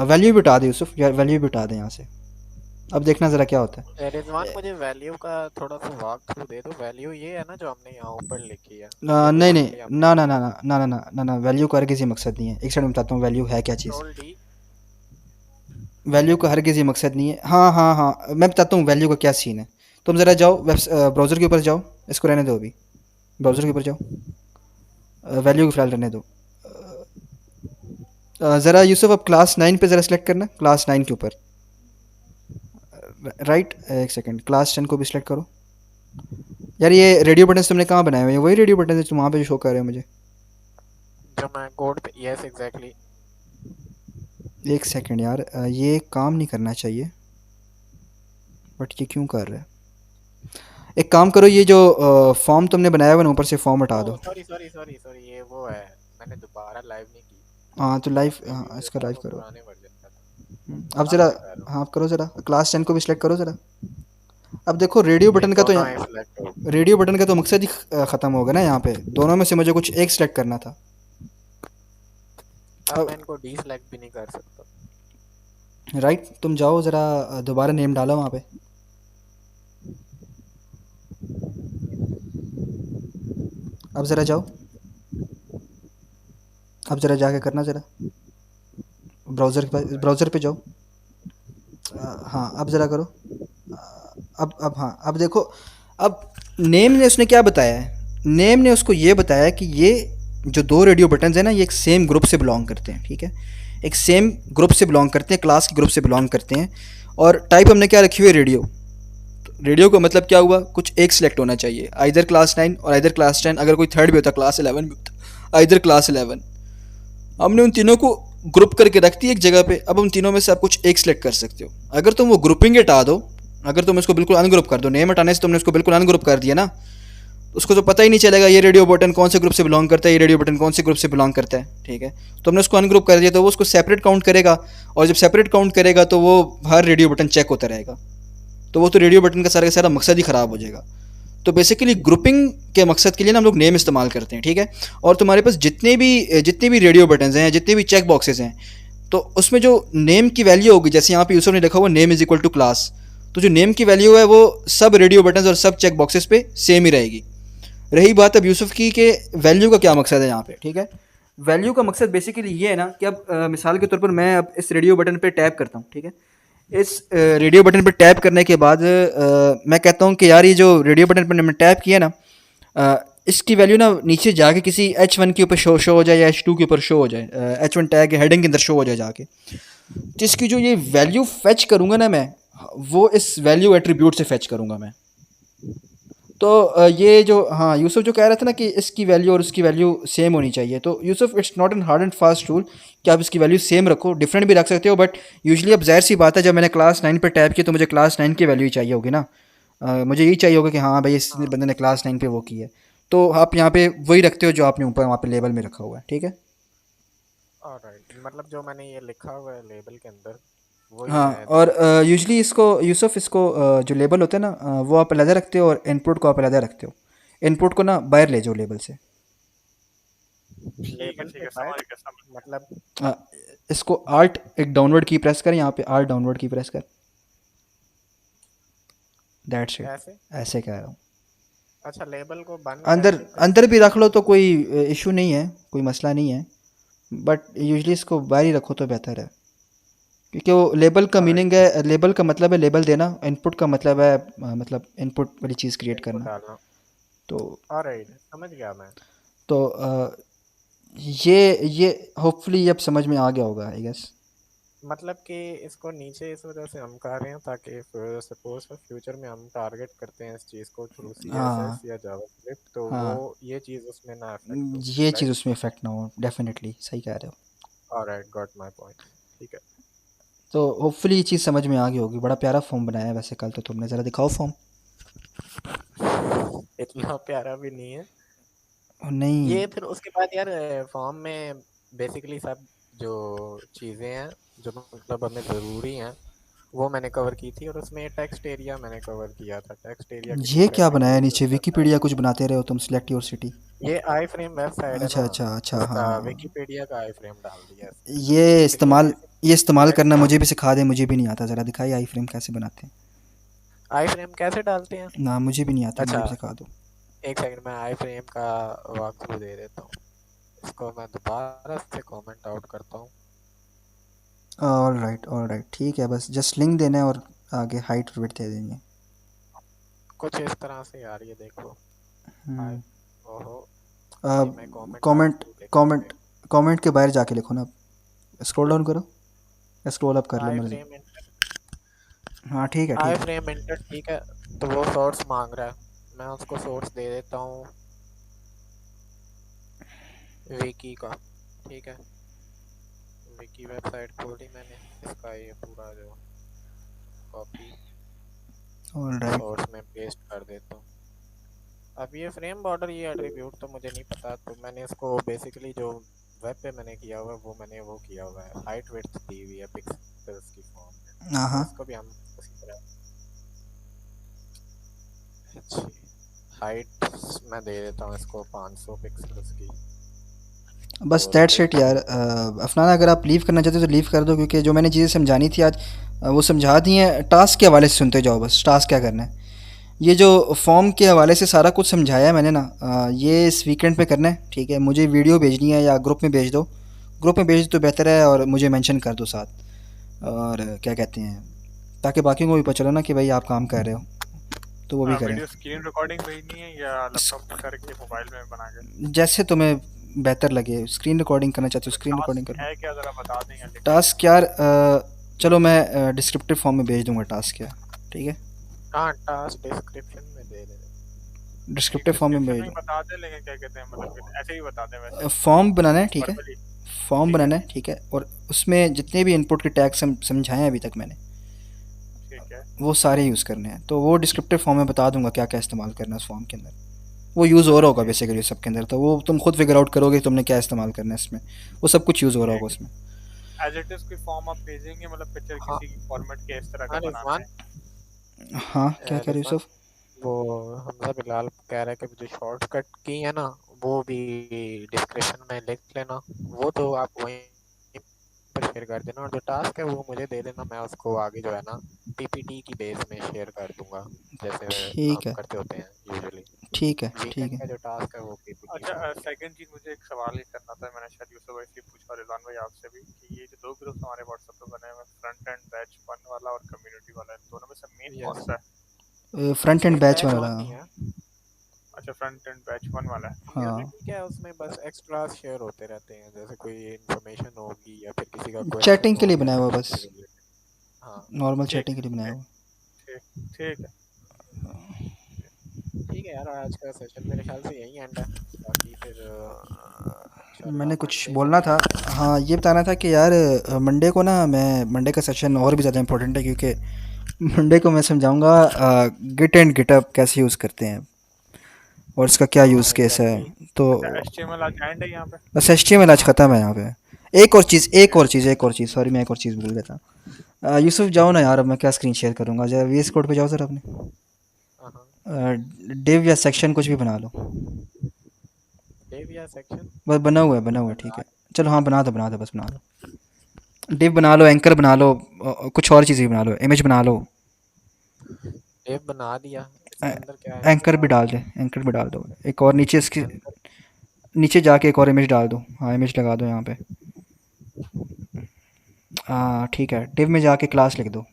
S1: वैल्यू भी हटा दे यूसुफ, या वैल्यू भी हटा दें यहाँ से। अब देखना ज़रा क्या होता है।
S4: रिजवान, मुझे वैल्यू का थोड़ा सा वॉक थ्रू दे दो। वैल्यू ये है ना जो हमने यहाँ ऊपर लिखी है?
S1: नहीं नहीं ना ना ना ना ना ना ना ना ना वैल्यू का हर किसी मकसद नहीं है। एक सेकंड बताता हूँ वैल्यू है क्या चीज़।
S4: Control D.
S1: वैल्यू का हर किसी मकसद नहीं है। हाँ हाँ हाँ मैं बताता हूँ वैल्यू का क्या सीन है। तुम ज़रा जाओ ब्राउज़र के ऊपर जाओ, इसको रहने दो अभी, ब्राउज़र के ऊपर जाओ, वैल्यू को फ़िलहाल रहने दो। ज़रा यूसुफ अब क्लास 9 पे ज़रा सेलेक्ट करना, क्लास 9 के ऊपर राइट। एक सेकंड, क्लास 10 को भी सिलेक्ट करो। यार ये रेडियो बटन तुमने कहाँ बनाए हुए हैं? वही रेडियो बटन है तुम वहाँ पे जो शो कर रहे हो मुझे।
S4: जो मैं कोड पे, यस एग्जैक्टली।
S1: एक सेकंड यार, ये काम नहीं करना चाहिए बट ये क्यों कर रहा है। एक काम करो, ये जो फॉर्म तुमने बनाया हुआ है ना ऊपर से फॉर्म हटा दो।
S4: सॉरी सॉरी सॉरी सॉरी, ये वो है, मैंने दोबारा लाइव नहीं की।
S1: हाँ तो लाइव,
S4: प्रीव्यू
S1: हाँ इसका
S4: देखा
S1: लाइव
S4: तो
S1: करो।
S4: पुराने वर्जन का था।
S1: अब ज़रा,
S4: मैं कर रहा हूँ।
S1: हाँ आप करो ज़रा, क्लास 10 को भी सिलेक्ट करो ज़रा। अब देखो रेडियो बटन का तो
S4: दोनों select हो।
S1: रेडियो बटन का तो मकसद ही ख़त्म हो गया ना यहाँ पे। दोनों में से मुझे कुछ एक सिलेक्ट करना था।
S4: अब मैं इनको डीसेलेक्ट भी नहीं कर सकता।
S1: राइट, तुम जाओ ज़रा दोबारा नेम डालो वहाँ पे। अब ज़रा जाओ, अब ज़रा जाके करना ज़रा ब्राउज़र के पास, ब्राउज़र पे जाओ। हाँ अब ज़रा करो। अब हाँ अब देखो, अब नेम ने उसने क्या बताया है, नेम ने उसको ये बताया कि ये जो दो रेडियो बटन्स हैं ना, ये एक सेम ग्रुप से बिलोंग करते हैं, ठीक है, एक सेम ग्रुप से बिलोंग करते हैं, क्लास के ग्रुप से बिलोंग करते हैं। और टाइप हमने क्या रखी हुई है, रेडियो। रेडियो का मतलब क्या हुआ, कुछ एक सिलेक्ट होना चाहिए, आइदर क्लास 9 और आइदर क्लास 10, अगर कोई थर्ड भी होता क्लास 11 भी होता, आइदर क्लास 11। हमने उन तीनों को ग्रुप करके रख दी एक जगह पे। अब उन तीनों में से आप कुछ एक सिलेक्ट कर सकते हो। अगर तुम वो ग्रुपिंग हटा दो, अगर तुम इसको बिल्कुल अनग्रुप कर दो, नेम हटाने से तुमने उसको बिल्कुल अनग्रुप कर दिया ना, उसको तो पता ही नहीं चलेगा ये रेडियो बटन कौन से ग्रुप से बिलोंग करता है, ये रेडियो बटन कौन से ग्रुप से बिलोंग करता है, ठीक है। तो हमने उसको अनग्रुप कर दिया, तो वो उसको सेपरेट काउंट करेगा, और जब सेपरेट काउंट करेगा तो वो हर रेडियो बटन चेक होता रहेगा, तो वो तो रेडियो बटन का सारा मकसद ही ख़राब हो जाएगा। तो बेसिकली ग्रुपिंग के मकसद के लिए ना हम लोग नेम इस्तेमाल करते हैं, ठीक है। और तुम्हारे पास जितने भी रेडियो बटन्स हैं, जितने भी चेक बॉक्सेस हैं, तो उसमें जो नेम की वैल्यू होगी, जैसे यहाँ पे यूसुफ ने लिखा हुआ name is equal to class, तो जो नेम की वैल्यू है वो सब रेडियो बटन्स और सब चेक बॉक्सेस पे सेम ही रहेगी। रही बात अब यूसुफ की कि वैल्यू का क्या मकसद है यहाँ पे, ठीक है। वैल्यू का मकसद बेसिकली ये है ना कि अब मिसाल के तौर पर मैं अब इस रेडियो बटन पे टैप करता हूँ, ठीक है। इस रेडियो बटन पे टैप करने के बाद मैं कहता हूँ कि यार ये जो रेडियो बटन पर मैंने टैप किया ना, इसकी वैल्यू ना नीचे जाके किसी H1 के ऊपर शो हो जाए, या H2 के ऊपर शो हो जाए, H1 टैग हेडिंग के अंदर शो हो जाए जाके। तो इसकी जो ये वैल्यू फेच करूँगा ना मैं, वो इस वैल्यू एट्रीब्यूट से फेच करूँगा मैं। तो ये जो, हाँ, यूसुफ जो कह रहा था ना कि इसकी वैल्यू और उसकी वैल्यू सेम होनी चाहिए, तो Yusuf it's not an hard and fast rule कि आप इसकी वैल्यू सेम रखो, डिफरेंट भी रख सकते हो, बट यूजुअली अब जाहिर सी बात है, जब मैंने क्लास 9 पे टैप किया तो मुझे क्लास 9 की वैल्यू ही चाहिए होगी ना। मुझे यही चाहिए होगा कि हाँ भाई इस बंदे ने क्लास 9 पे वो की है, तो आप यहाँ पे वही रखते हो जो आपने ऊपर वहाँ पे लेबल में रखा हुआ है, ठीक है।
S4: ऑलराइट, मतलब जो मैंने ये लिखा हुआ है लेबल के अंदर वही
S1: हाँ,
S4: मैं
S1: और
S4: देना।
S1: यूजुअली इसको यूसुफ इसको जो लेबल होते हैं ना, वो आप अलग रखते हो, और इनपुट को आप अलग रखते हो। इनपुट को ना बाहर ले जाओ लेबल से।
S4: लेबल
S2: ठीक
S4: से
S2: है,
S4: बाहर,
S2: समझ गया समझ गया।
S4: मतलब
S1: अ, इसको आर्ट एक डाउनवर्ड की प्रेस कर, यहाँ पे आर्ट डाउनवर्ड की प्रेस कर, दैट्स इट।
S4: कैसे?
S1: ऐसे कह रहा हूँ।
S4: अच्छा, लेबल को बंद
S1: अंदर
S4: करके फिर
S1: अंदर भी रख लो तो कोई इशू नहीं है, कोई मसला नहीं है, बट यूजुअली इसको बाहर ही रखो तो बेहतर है, क्योंकि वो लेबल का
S4: ऑलराइट,
S1: मीनिंग है, लेबल का मतलब है लेबल देना, इनपुट का मतलब है मतलब इनपुट वाली चीज़ क्रिएट
S4: इनको
S1: करना।
S4: डालना।
S1: तो
S4: ऑलराइट, समझ गया मैं।
S1: तो ये होपफुली अब समझ में आ गया होगा, आई गेस।
S4: मतलब कि इसको नीचे इस वजह से हम कर रहे हैं ताकि सपोज फ्यूचर में हम टारगेट करते हैं इस चीज़ को थ्रू
S1: हाँ,
S4: CSS या जावास्क्रिप्ट, तो वो
S1: हाँ,
S4: ये चीज़ उसमें ना अफेक्ट हो।
S1: ये चीज़
S4: राइट,
S1: उसमें इफेक्ट ना हो, डेफिनेटली सही कह रहे हो।
S4: Alright, got my point. ठीक है।
S1: तो होपफुली ये चीज़ समझ में आ गई होगी। बड़ा प्यारा फॉर्म बनाया है वैसे कल तो तुमने, ज़रा दिखाओ फॉर्म।
S4: इतना प्यारा भी नहीं है
S1: नहीं,
S4: ये। फिर उसके बाद यार फॉर्म में बेसिकली सब जो चीज़ें हैं जो मतलब हमें ज़रूरी हैं वो मैंने कवर की थी, और उसमें टेक्स्ट एरिया मैंने कवर किया था। टेक्स्ट एरिया किसी
S1: ये क्या
S4: प्रेजेंट
S1: बनाया नीचे,
S4: प्लेसेस पर
S1: विकीपीडिया कुछ बनाते रहे हो तुम, सिलेक्ट योर सिटी।
S4: ये आई फ्रेम वेबसाइट है
S1: अच्छा
S4: ना,
S1: अच्छा अच्छा, हाँ
S4: उसका
S1: हाँ।
S4: विकिपीडिया का आई फ्रेम डाल दिया है इसमें।
S1: ये
S4: बेसिकली
S1: इस्तेमाल
S4: बेसिक
S1: ये इस्तेमाल करना
S4: वेबसाइट।
S1: मुझे भी सिखा दे, मुझे भी नहीं आता, ज़रा दिखाइए आई फ्रेम कैसे बनाते हैं।
S4: आई फ्रेम कैसे डालते हैं?
S1: ना मुझे भी नहीं आता, मुझे
S4: अच्छा,
S1: भी सिखा दो।
S4: एक सेकंड में आई फ्रेम का वॉक थ्रू दे देता हूँ। इसको मैं दोबारा से कमेंट आउट करता हूँ।
S1: ऑल राइट, ठीक है, बस जस्ट लिंक देना है और आगे हाइट और विड्थ दे देनी है।
S4: कुछ इस तरह से यार, ये देखो। आई, ओहो, ये मैं कमेंट आउट
S1: कमेंट
S4: थ्रू देखता
S1: कमेंट कमेंट के बाहर जाके लिखो ना, स्क्रॉल डाउन करो, स्क्रॉल अप कर
S4: हूँ।
S1: लो
S4: आई
S1: मर्जी।
S4: फ्रेम
S1: हाँ ठीक है,
S4: आई
S1: ठीक है।
S4: फ्रेम इंटर, ठीक है। तो वो सोर्स मांग रहा है, मैं उसको सोर्स दे देता हूँ विकी का। ठीक है, विकी वेबसाइट खोली मैंने, इसका ये पूरा जो कॉपी
S1: ऑल राइट।
S4: सोर्स में पेस्ट कर देता हूँ। अब ये फ्रेम बॉर्डर, ये एट्रीब्यूट तो मुझे नहीं पता, तो मैंने इसको बेसिकली जो वेब पे मैंने किया हुआ है वो मैंने वो किया हुआ है, हाइट विड्थ दी हुई है पिक्सेल्स की फॉर्म में।
S1: हाँ
S4: तो
S1: हाँ,
S4: इसको भी हम उसी तरह अच्छी हाइट मैं दे देता हूँ इसको 500 पिक्सेल्स की।
S1: बस
S4: और
S1: दैट्स इट
S4: विड्थ
S1: यार। अफनान, अगर आप लीव करना चाहते हो तो लीव कर दो, क्योंकि जो मैंने चीज़ें समझानी थी आज वो समझा दी हैं। टास्क के हवाले से सुनते जाओ, बस टास्क क्या करना है। ये जो फॉर्म के हवाले से सारा कुछ समझाया है मैंने ना, ये इस वीकेंड पे करना है, ठीक है। मुझे वीडियो भेजनी है, या ग्रुप में भेज दो, ग्रुप में भेज दो तो बेहतर है, और मुझे मेंशन कर दो साथ। और क्या कहते हैं, ताकि बाकियों को भी पता चले ना कि भाई आप काम कर रहे हो। तो वो भी करें।
S2: वीडियो स्क्रीन रिकॉर्डिंग भेजनी है या लैपटॉप में करके मोबाइल में बना के?
S1: जैसे तुम्हें बेहतर लगे, स्क्रीन रिकॉर्डिंग करना चाहते हो
S2: तो
S1: स्क्रीन रिकॉर्डिंग
S2: टास्क
S1: कर लो।
S2: है क्या, जरा बता दें या लिख के?
S1: टास्क यार चलो मैं डिस्क्रिप्टिव फॉर्म में भेज दूंगा टास्क क्या, ठीक है?
S4: हाँ, टास्क डिस्क्रिप्शन में दे देना।
S2: नहीं,
S1: डिस्क्रिप्टिव फॉर्म में
S2: डिस्क्रिप्शन
S1: भेज
S2: में ही
S1: दूँ।
S2: बता दें, लेकिन क्या कहते हैं मतलब कि ऐसे ही बता दें वैसे
S1: फॉर्म बनाना है, ठीक है?
S2: वर्बली।
S1: फॉर्म
S2: ठीक है,
S1: बनाना है, ठीक है, और उसमें जितने भी इनपुट के टैग समझाए हैं अभी तक मैंने,
S2: ठीक है।
S1: वो सारे यूज़ करने हैं। तो वो डिस्क्रिप्टिव फॉर्म में बता दूंगा क्या क्या इस्तेमाल करना है उस फॉर्म के अंदर। वो यूज़ हो रहा होगा
S2: ठीक
S1: बेसिकली सबके अंदर, तो वो तुम खुद फिगर आउट करोगे कि तुमने क्या इस्तेमाल करना है इसमें। वो सब कुछ यूज़ हो रहा होगा
S2: ठीक
S1: उसमें।
S2: है। एज इट इज कोई फॉर्म आप भेजेंगे, मतलब पिक्चर
S4: हाँ
S2: किसी की फॉर्मेट के इस तरह का
S4: हाँ
S2: बनाना
S4: रिजवान,
S2: है?
S1: हाँ, क्या कह रहे हो
S4: रिजवान,
S1: यूसुफ?
S4: वो हमजा बिलाल कह रहा है कि जो शॉर्टकट की है ना, वो भी डिस्क्रिप्शन में लिख लेना। वो तो आप वहीं पर शेयर कर देना, और जो टास्क है वो मुझे दे देना, मैं उसको आगे जो है ना पीपीटी की बेस में शेयर कर दूंगा, जैसे
S1: ठीक
S4: हम
S1: है,
S4: करते होते हैं यूजुअली।
S1: ठीक है, ठीक
S4: वीकेंड
S1: है।
S4: का जो टास्क है वो पीपीटी
S2: अच्छा,
S4: में होगी।
S2: सेकंड चीज मुझे एक सवाल ये करना था, मैंने शायद यूसुफ भाई से पूछा, रिजवान भाई आपसे भी, कि ये जो दो ग्रुप्स हमारे व्हाट्सएप पे बने हुए हैं, फ्रंट एंड बैच 1 वाला और कम्युनिटी वाला, इन दोनों में से मेन कौन
S4: यस,
S2: सा
S1: फ्रंट एंड
S4: नहीं
S1: बैच
S4: बैच
S1: वाला।
S4: वन ही है।
S2: है? अच्छा, फ्रंट एंड बैच 1 वाला है।
S1: हाँ,
S4: कम्युनिटी क्या है, उसमें बस एक्स्ट्रा शेयर होते रहते हैं, जैसे कोई इन्फॉर्मेशन होगी या फिर किसी का क्वेश्चन
S1: चैटिंग के
S4: हो
S1: लिए
S4: गया
S1: बनाया हुआ
S4: कुछ
S1: बस,
S4: उससे रिलेटेड। हाँ,
S1: नॉर्मल
S2: ठीक
S1: चैटिंग
S2: है,
S1: के लिए बनाया
S2: ठीक
S1: हुआ।
S2: ठीक ठीक है।
S4: ठीक है यार, आज का सेशन मेरे ख्याल से यही एंड है। बाकी फिर इंशाल्लाह
S1: मैंने कुछ
S4: मंडे से
S1: बोलना था,
S4: मिलते हैं।
S1: हाँ ये बताना था कि यार मंडे को ना, मैं मंडे का सेशन और भी ज़्यादा इंपॉर्टेंट है, क्योंकि मंडे को मैं समझाऊंगा गिट एंड गिटअप कैसे यूज़ करते हैं और इसका क्या
S4: हाँ
S1: यूज़ केस है।
S4: एग्जैक्टली।
S1: तो
S2: अच्छा, एचटीएमएल आज एंड है यहाँ पे?
S1: बस HTML आज
S4: हाँ
S1: ख़त्म है यहाँ पे। एक और चीज़, एक
S2: ठीक
S1: और चीज़, एक और चीज़, सॉरी मैं एक और चीज़ भूल गया था। यूसुफ जाओ ना यार, अब मैं क्या स्क्रीन शेयर करूँगा, जरा VS कोड पे जाओ सर अपने,
S4: हाँ हाँ।
S1: डिव या सेक्शन कुछ भी बना लो।
S4: डेव या सेक्शन?
S1: बस बना हुआ है, बना हुआ है, ठीक
S4: बना
S1: है। चलो हाँ, बना दो, बस बना लो। डिव बना लो, एंकर बना लो, कुछ और चीज़ भी बना लो, इमेज बना लो।
S4: डेव बना दिया, इसके अंदर क्या
S1: एंकर
S4: एंकर
S1: भी
S4: डाल
S1: डाल
S4: दूँ?
S1: दे, एंकर भी डाल दो, एक और नीचे इसके
S4: एंकर,
S1: नीचे जाके एक और इमेज डाल दो। हाँ, इमेज लगा दो यहाँ पे। हाँ ठीक है, डिव में जाके क्लास लिख दो।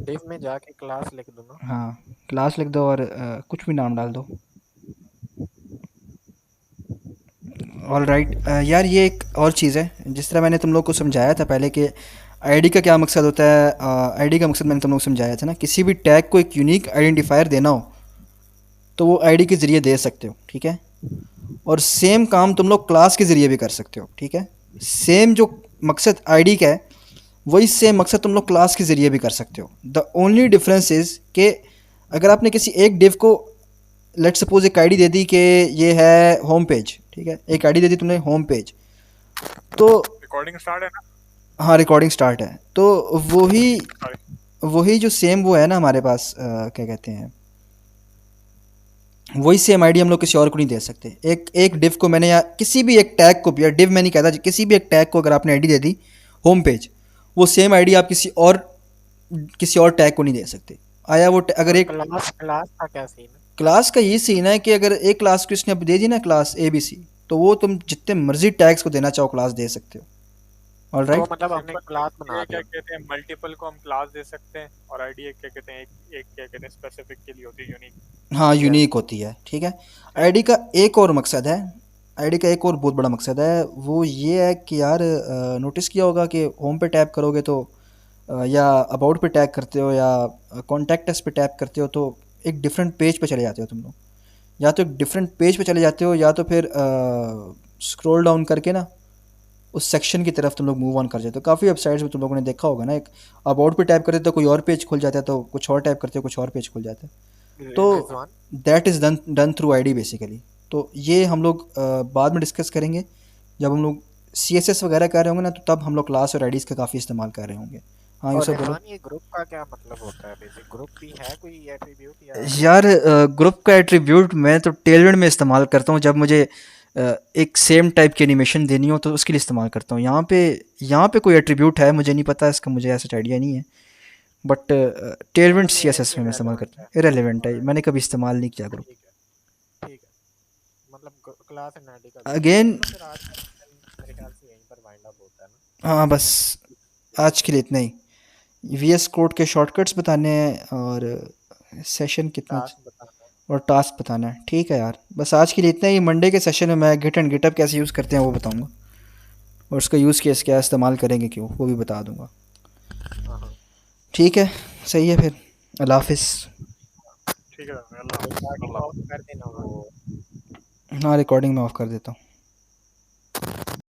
S4: डेव में जाके क्लास लिख दूँ ना?
S1: हाँ, क्लास लिख दो और कुछ भी नाम डाल दो। ऑल राइट यार, ये एक और चीज़ है, जिस तरह मैंने तुम लोग को समझाया था पहले कि आईडी का क्या मकसद होता है। आईडी का मकसद मैंने तुम लोग को समझाया था ना, किसी भी टैग को एक यूनिक आइडेंटिफायर देना हो तो वो आईडी के ज़रिए दे सकते हो, ठीक है? और सेम काम तुम लोग क्लास के ज़रिए भी कर सकते हो, ठीक है? सेम जो मकसद आईडी का है, वही सेम मकसद तुम लोग क्लास के ज़रिए भी कर सकते हो। द ओनली डिफरेंस इज़ कि अगर आपने किसी एक डिव को, लेट सपोज एक आईडी दे दी कि ये है होम पेज, ठीक है? एक आईडी दे दी तुमने होम पेज, तो
S2: रिकॉर्डिंग स्टार्ट है ना?
S1: हाँ रिकॉर्डिंग स्टार्ट है, तो वही
S2: सॉरी।
S1: वही जो सेम वो है ना हमारे पास, क्या कहते हैं, वही सेम आईडी हम लोग किसी और को नहीं दे सकते। एक एक डिव को मैंने, या किसी भी एक टैग को भी, या डिव मैं नहीं कहता, किसी भी एक टैग को अगर आपने ID they the home page, वो सेम आईडी आप किसी और टैग को नहीं दे सकते। आया वो अगर
S4: और
S1: एक
S4: क्लास, क्लास का क्या सीन है?
S1: क्लास का ये सीन है कि अगर एक क्लास को इसने अब दे दी ना, क्लास ABC, तो वो तुम जितने मर्जी टैग्स को देना चाहो क्लास दे सकते हो। ऑल
S4: तो
S1: राइट।
S4: मतलब हमने
S2: सिंपल
S4: क्लास बना
S2: ये क्या
S4: दिया।
S2: कहते हैं, मल्टीपल को हम क्लास दे सकते हैं, और आईडी एक क्या कहते हैं, एक क्या कहते हैं स्पेसिफिक के लिए होती है, यूनिक।
S1: हाँ,
S4: यस।
S1: यूनिक होती है, ठीक है।
S2: ठीक
S1: आईडी का एक और मकसद है, आईडी का एक और बहुत बड़ा मकसद है, वो ये है कि यार नोटिस किया होगा कि होम पे टैप करोगे तो या अबाउट पे टैग करते हो या कॉन्टैक्ट अस पे टैप करते हो, तो एक डिफरेंट पेज पे चले जाते हो तुम लोग। या तो एक डिफरेंट पेज पे चले जाते हो, या तो फिर स्क्रॉल डाउन करके ना उस सेक्शन की तरफ तुम लोग मूव ऑन कर जाते हो। काफ़ी वेबसाइट्स में तुम लोगों ने देखा होगा ना, एक अबाउट पे टैप करते हो तो कोई और पेज खुल जाता है, तो कुछ और टैप करते हो कुछ और पेज खुल जाता है। तो
S4: Rizwan,
S1: that is done through ID basically. तो ये हम लोग बाद में डिस्कस करेंगे, जब हम लोग CSS वगैरह कर रहे होंगे ना, तो तब हम लोग क्लास और आईडीज़ का काफ़ी इस्तेमाल कर रहे होंगे। हाँ ये
S4: और
S1: सब बोलो।
S4: रिजवान, ये ग्रुप का क्या मतलब होता है? बेसिक ग्रुप भी है कोई एट्रीब्यूट या?
S1: यार ग्रुप का एट्रीब्यूट मैं तो टेलविंड में इस्तेमाल करता हूँ, जब मुझे एक सेम टाइप की एनिमेशन देनी हो तो उसके लिए इस्तेमाल करता हूँ। यहाँ पे कोई एट्रीब्यूट है मुझे नहीं पता, इसका मुझे ऐसा आइडिया नहीं है, बट टेलविंड
S4: मतलब ये
S1: CSS में मैं इस्तेमाल
S4: इरेलेवेंट
S1: करता
S4: है।
S1: हूँ। इरेलीवेंट है,
S4: ऑलराइट,
S1: मैंने कभी इस्तेमाल नहीं किया ग्रुप।
S4: ठीक है, ठीक है। मतलब क्लास एंड आईडी का भी नहीं है।
S1: अगेन,
S4: चलो फिर आज का सेशन मेरे ख्याल से यहीं पर वाइंड अप होता है ना।
S1: हाँ बस आज के लिए इतना ही। VS कोड के शॉर्टकट्स बताने हैं, और सेशन कितना
S4: टास्क बताना है।
S1: और टास्क बताना है। ठीक है यार, बस आज के लिए इतना ही। मंडे के सेशन में मैं गिट एंड गिटअप कैसे यूज़ करते हैं वो बताऊंगा, और उसका यूज़ केस क्या इस्तेमाल करेंगे क्यों वो भी बता दूंगा।
S4: हाँ हाँ,
S1: ठीक है, सही है फिर। अल्लाह हाफिज़।
S2: ठीक है, अल्लाह हाफ़िज़,
S4: रिकॉर्डिंग
S2: अल्लाह
S4: ऑफ कर देना वो।
S1: हाँ, रिकॉर्डिंग मैं ऑफ कर देता हूँ।